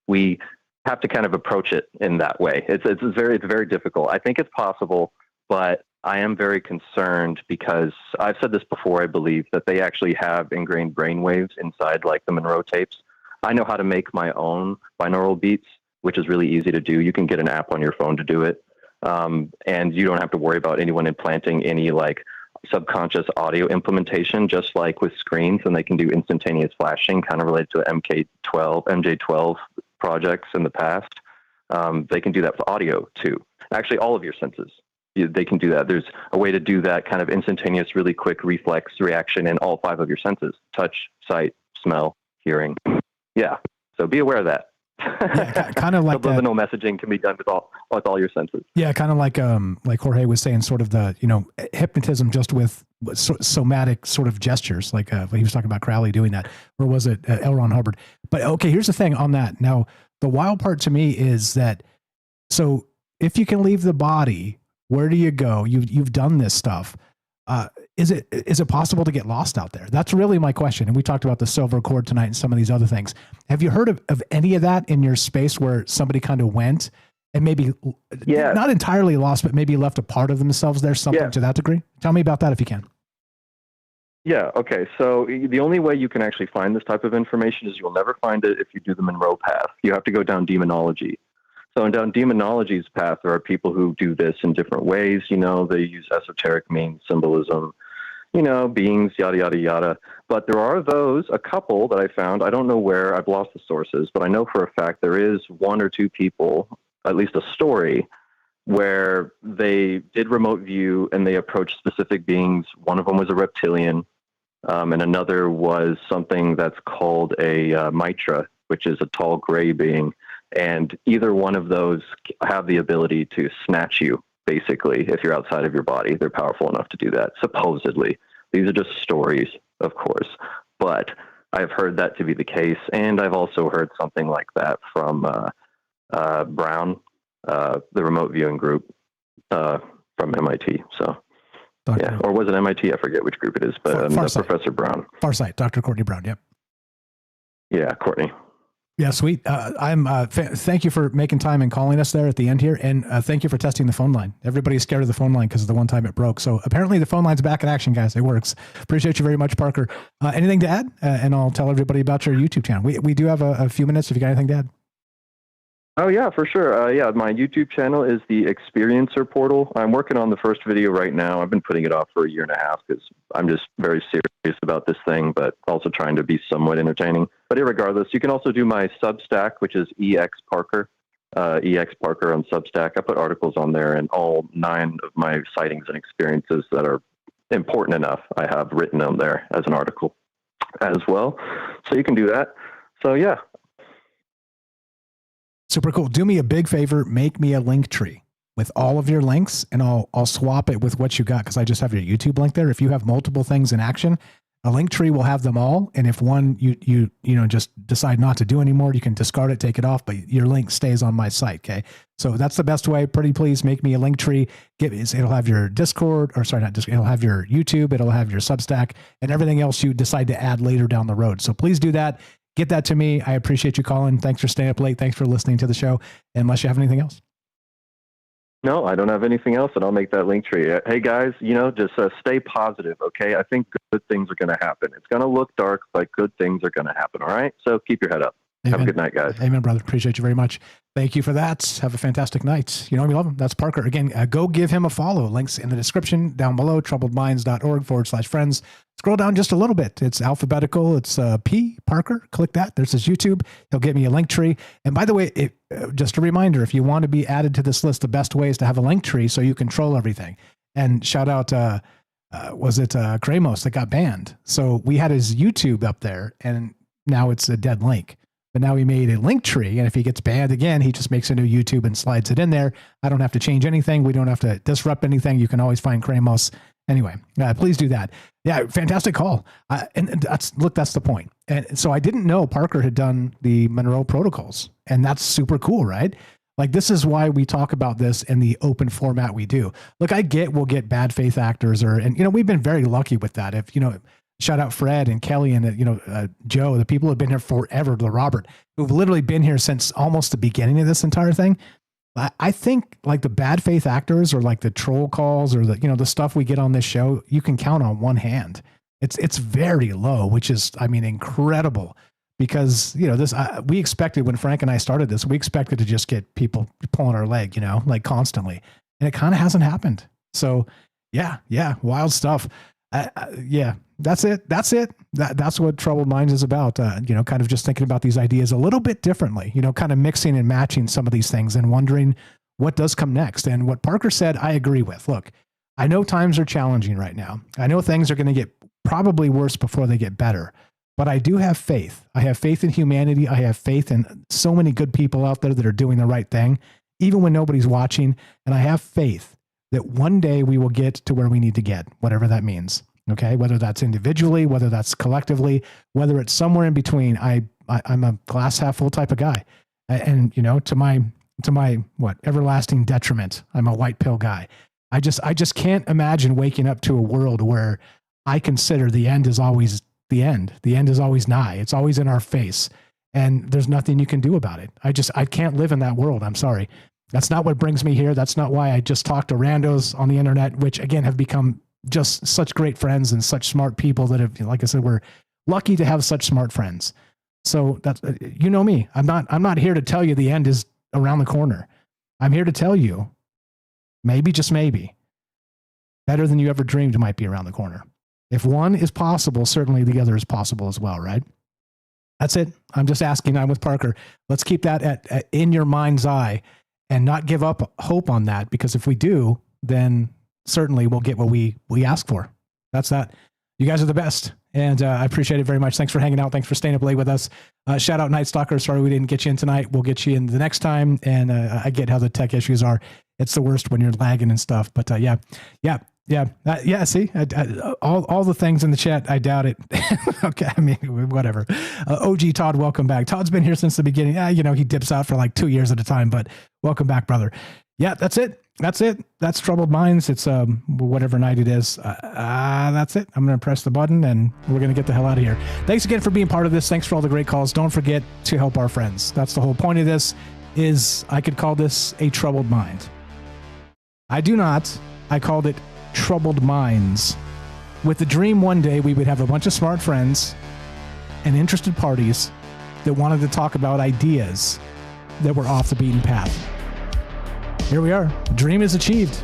We have to kind of approach it in that way. It's very difficult. I think it's possible, but I am very concerned because I've said this before, I believe, that they actually have ingrained brain waves inside like the Monroe tapes. I know how to make my own binaural beats, which is really easy to do. You can get an app on your phone to do it. And you don't have to worry about anyone implanting any like subconscious audio implementation, just like with screens, and they can do instantaneous flashing, kind of related to MJ12 projects in the past. They can do that for audio too. Actually, all of your senses, they can do that. There's a way to do that kind of instantaneous, really quick reflex reaction in all 5 of your senses: touch, sight, smell, hearing. Yeah. So be aware of that. Yeah, kind of like subliminal messaging can be done with all your senses. Yeah, kind of like Jorge was saying, sort of the, you know, hypnotism just with somatic sort of gestures, like he was talking about Crowley doing that, or was it L. Ron Hubbard? But okay, here's the thing on that. Now, the wild part to me is that, so if you can leave the body, where do you go? You've done this stuff. Is it possible to get lost out there? That's really my question. And we talked about the silver cord tonight and some of these other things. Have you heard of any of that in your space where somebody kind of went and maybe not entirely lost, but maybe left a part of themselves there, something to that degree? Tell me about that if you can. Yeah. Okay. So the only way you can actually find this type of information is you'll never find it if you do the Monroe path. You have to go down demonology. So down demonology's path, there are people who do this in different ways. You know, they use esoteric means, symbolism, you know, beings, yada, yada, yada. But there are a couple that I found, I don't know where, I've lost the sources, but I know for a fact there is 1 or 2 people, at least a story, where they did remote view and they approached specific beings. One of them was a reptilian, and another was something that's called a mitra, which is a tall gray being. And either one of those have the ability to snatch you, basically, if you're outside of your body. They're powerful enough to do that, supposedly. These are just stories, of course. But I've heard that to be the case. And I've also heard something like that from Brown, the remote viewing group from MIT. So, yeah. Or was it MIT? I forget which group it is. But Professor Brown. Farsight, Dr. Courtney Brown, yep. Yeah, Courtney. Yeah, sweet. Thank you for making time and calling us there at the end here. And thank you for testing the phone line. Everybody's scared of the phone line because of the one time it broke. So apparently the phone line's back in action, guys. It works. Appreciate you very much, Parker. Anything to add? And I'll tell everybody about your YouTube channel. We do have a few minutes if you got anything to add. Oh, yeah, for sure. Yeah, my YouTube channel is the Experiencer Portal. I'm working on the first video right now. I've been putting it off for a year and a half because I'm just very serious about this thing, but also trying to be somewhat entertaining. But irregardless, you can also do my Substack, which is EX Parker. EX Parker on Substack. I put articles on there, and all 9 of my sightings and experiences that are important enough, I have written on there as an article as well. So you can do that. So, yeah. Super cool. Do me a big favor. Make me a link tree with all of your links, and I'll swap it with what you got because I just have your YouTube link there. If you have multiple things in action, a link tree will have them all. And if one you just decide not to do anymore, you can discard it, take it off, but your link stays on my site. Okay. So that's the best way. Pretty please make me a link tree. It'll have your Discord, or sorry, not Discord. It'll have your YouTube. It'll have your Substack and everything else you decide to add later down the road. So please do that. Get that to me. I appreciate you calling. Thanks for staying up late. Thanks for listening to the show. Unless you have anything else. No, I don't have anything else, and I'll make that link tree. Hey, guys, just stay positive, okay? I think good things are going to happen. It's going to look dark, but good things are going to happen, all right? So keep your head up. Amen. Have a good night, guys. Amen, brother. Appreciate you very much. Thank you for that. Have a fantastic night. You know we love him. That's Parker. Again, go give him a follow. Links in the description down below, troubledminds.org/friends. Scroll down just a little bit. It's alphabetical. It's P Parker. Click that. There's his YouTube. He'll get me a link tree. And by the way, just a reminder, if you want to be added to this list, the best way is to have a link tree so you control everything. And shout out, was it Kramos that got banned? So we had his YouTube up there, and now it's a dead link. But now we made a link tree, and if he gets banned again, he just makes a new YouTube and slides it in there. I don't have to change anything. We don't have to disrupt anything. You can always find Kramos. Anyway, please do that. Yeah, fantastic call. And that's the point. And so I didn't know Parker had done the Monroe protocols, and that's super cool, right? Like, this is why we talk about this in the open format we do. Look, we'll get bad faith actors, and we've been very lucky with that. If shout out Fred and Kelly and Joe, the people who have been here forever, the Robert, who've literally been here since almost the beginning of this entire thing. I think like the bad faith actors, or like the troll calls, or the stuff we get on this show, you can count on one hand. It's very low, which is, incredible, because this we expected when Frank and I started this, we expected to just get people pulling our leg, like constantly, and it kind of hasn't happened. So yeah, wild stuff. Yeah, that's it. That's what Troubled Minds is about. Kind of just thinking about these ideas a little bit differently, kind of mixing and matching some of these things and wondering what does come next. And what Parker said, I agree with. Look, I know times are challenging right now. I know things are going to get probably worse before they get better, but I do have faith. I have faith in humanity. I have faith in so many good people out there that are doing the right thing, even when nobody's watching. And I have faith that one day we will get to where we need to get, whatever that means. Okay. Whether that's individually, whether that's collectively, whether it's somewhere in between. I'm a glass half full type of guy. And, to my everlasting detriment, I'm a white pill guy. I just can't imagine waking up to a world where I consider the end is always the end. The end is always nigh. It's always in our face, and there's nothing you can do about it. I can't live in that world. I'm sorry. That's not what brings me here. That's not why I just talk to randos on the internet, which again have become just such great friends and such smart people that have, like I said, we're lucky to have such smart friends. So that's, me. I'm not here to tell you the end is around the corner. I'm here to tell you, maybe, just maybe, better than you ever dreamed might be around the corner. If one is possible, certainly the other is possible as well, right? That's it. I'm just asking. I'm with Parker. Let's keep that at in your mind's eye and not give up hope on that, because if we do, then certainly we'll get what we ask for. That's that. You guys are the best. And I appreciate it very much. Thanks for hanging out. Thanks for staying up late with us. Shout out Night Stalker. Sorry we didn't get you in tonight. We'll get you in the next time. And I get how the tech issues are. It's the worst when you're lagging and stuff. But yeah. See, all the things in the chat, I doubt it. Okay, whatever. OG Todd, welcome back. Todd's been here since the beginning. He dips out for like 2 years at a time, but welcome back, brother. Yeah, that's it. that's it. That's Troubled Minds. It's whatever night it is. That's it. I'm going to press the button and we're going to get the hell out of here. Thanks again for being part of this. Thanks for all the great calls. Don't forget to help our friends. That's the whole point of this. Is I could call this a troubled mind. I do not. I called it Troubled Minds. With the dream one day we would have a bunch of smart friends and interested parties that wanted to talk about ideas that were off the beaten path. Here we are. Dream is achieved.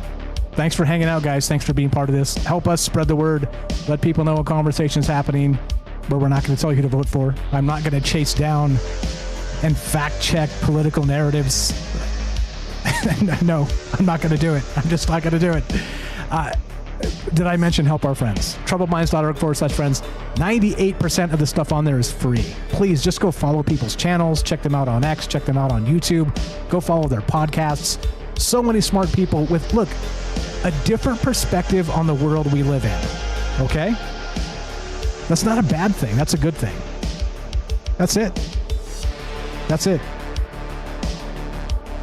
Thanks for hanging out, guys. Thanks for being part of this. Help us spread the word. Let people know a conversation's happening where we're not going to tell you who to vote for. I'm not going to chase down and fact check political narratives. No, I'm not going to do it. I'm just not going to do it. Did I mention help our friends? TroubledMinds.org/friends. 98% of the stuff on there is free. Please just go follow people's channels. Check them out on X. Check them out on YouTube. Go follow their podcasts. So many smart people with, look, a different perspective on the world we live in. Okay? That's not a bad thing. That's a good thing. That's it. That's it.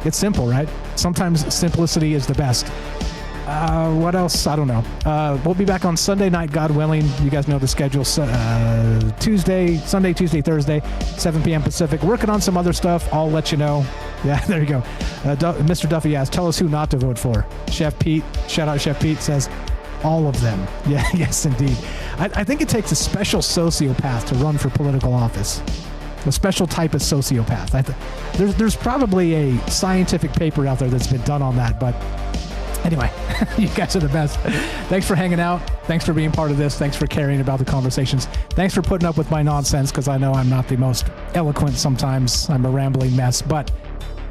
It's simple, right? Sometimes simplicity is the best. What else? I don't know. We'll be back on Sunday night, God willing. You guys know the schedule. Sunday, Tuesday, Thursday, 7 p.m. Pacific. Working on some other stuff. I'll let you know. Yeah, there you go. Mr. Duffy asks, tell us who not to vote for. Chef Pete, shout out Chef Pete, says all of them. Yeah, yes, indeed. I think it takes a special sociopath to run for political office. A special type of sociopath. There's probably a scientific paper out there that's been done on that, but anyway, you guys are the best. Thanks for hanging out. Thanks for being part of this. Thanks for caring about the conversations. Thanks for putting up with my nonsense, because I know I'm not the most eloquent sometimes. I'm a rambling mess, but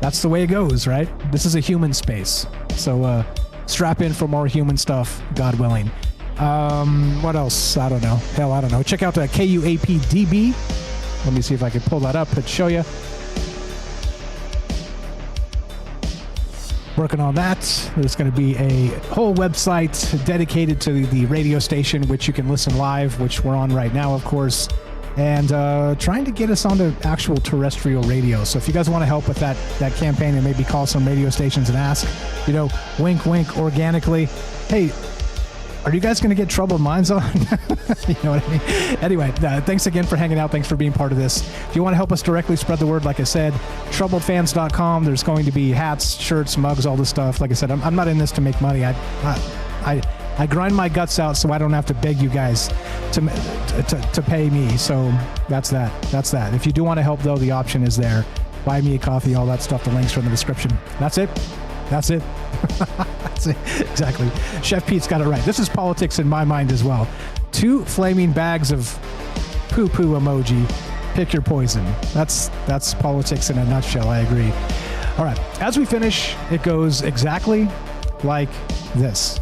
that's the way it goes, right? This is a human space. So strap in for more human stuff, God willing. What else? I don't know. Hell, I don't know. Check out KUAPDB. Let me see if I can pull that up and show you. Working on that. There's going to be a whole website dedicated to the radio station, which you can listen live, which we're on right now, of course, and trying to get us onto actual terrestrial radio. So if you guys want to help with that campaign and maybe call some radio stations and ask, wink, wink, organically, hey, are you guys going to get Troubled Minds on? You know what I mean? Anyway, thanks again for hanging out. Thanks for being part of this. If you want to help us directly spread the word, like I said, troubledfans.com. There's going to be hats, shirts, mugs, all this stuff. Like I said, I'm not in this to make money. I grind my guts out so I don't have to beg you guys to pay me. So that's that. That's that. If you do want to help, though, the option is there. Buy me a coffee, all that stuff. The links are in the description. That's it. That's it. That's it. Exactly. Chef Pete's got it right. This is politics in my mind as well. 2 flaming bags of poo-poo emoji. Pick your poison. That's politics in a nutshell. I agree. All right. As we finish, it goes exactly like this.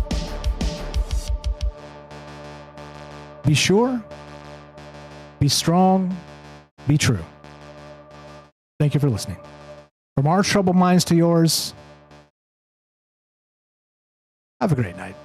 Be sure, be strong, be true. Thank you for listening. From our troubled minds to yours, have a great night.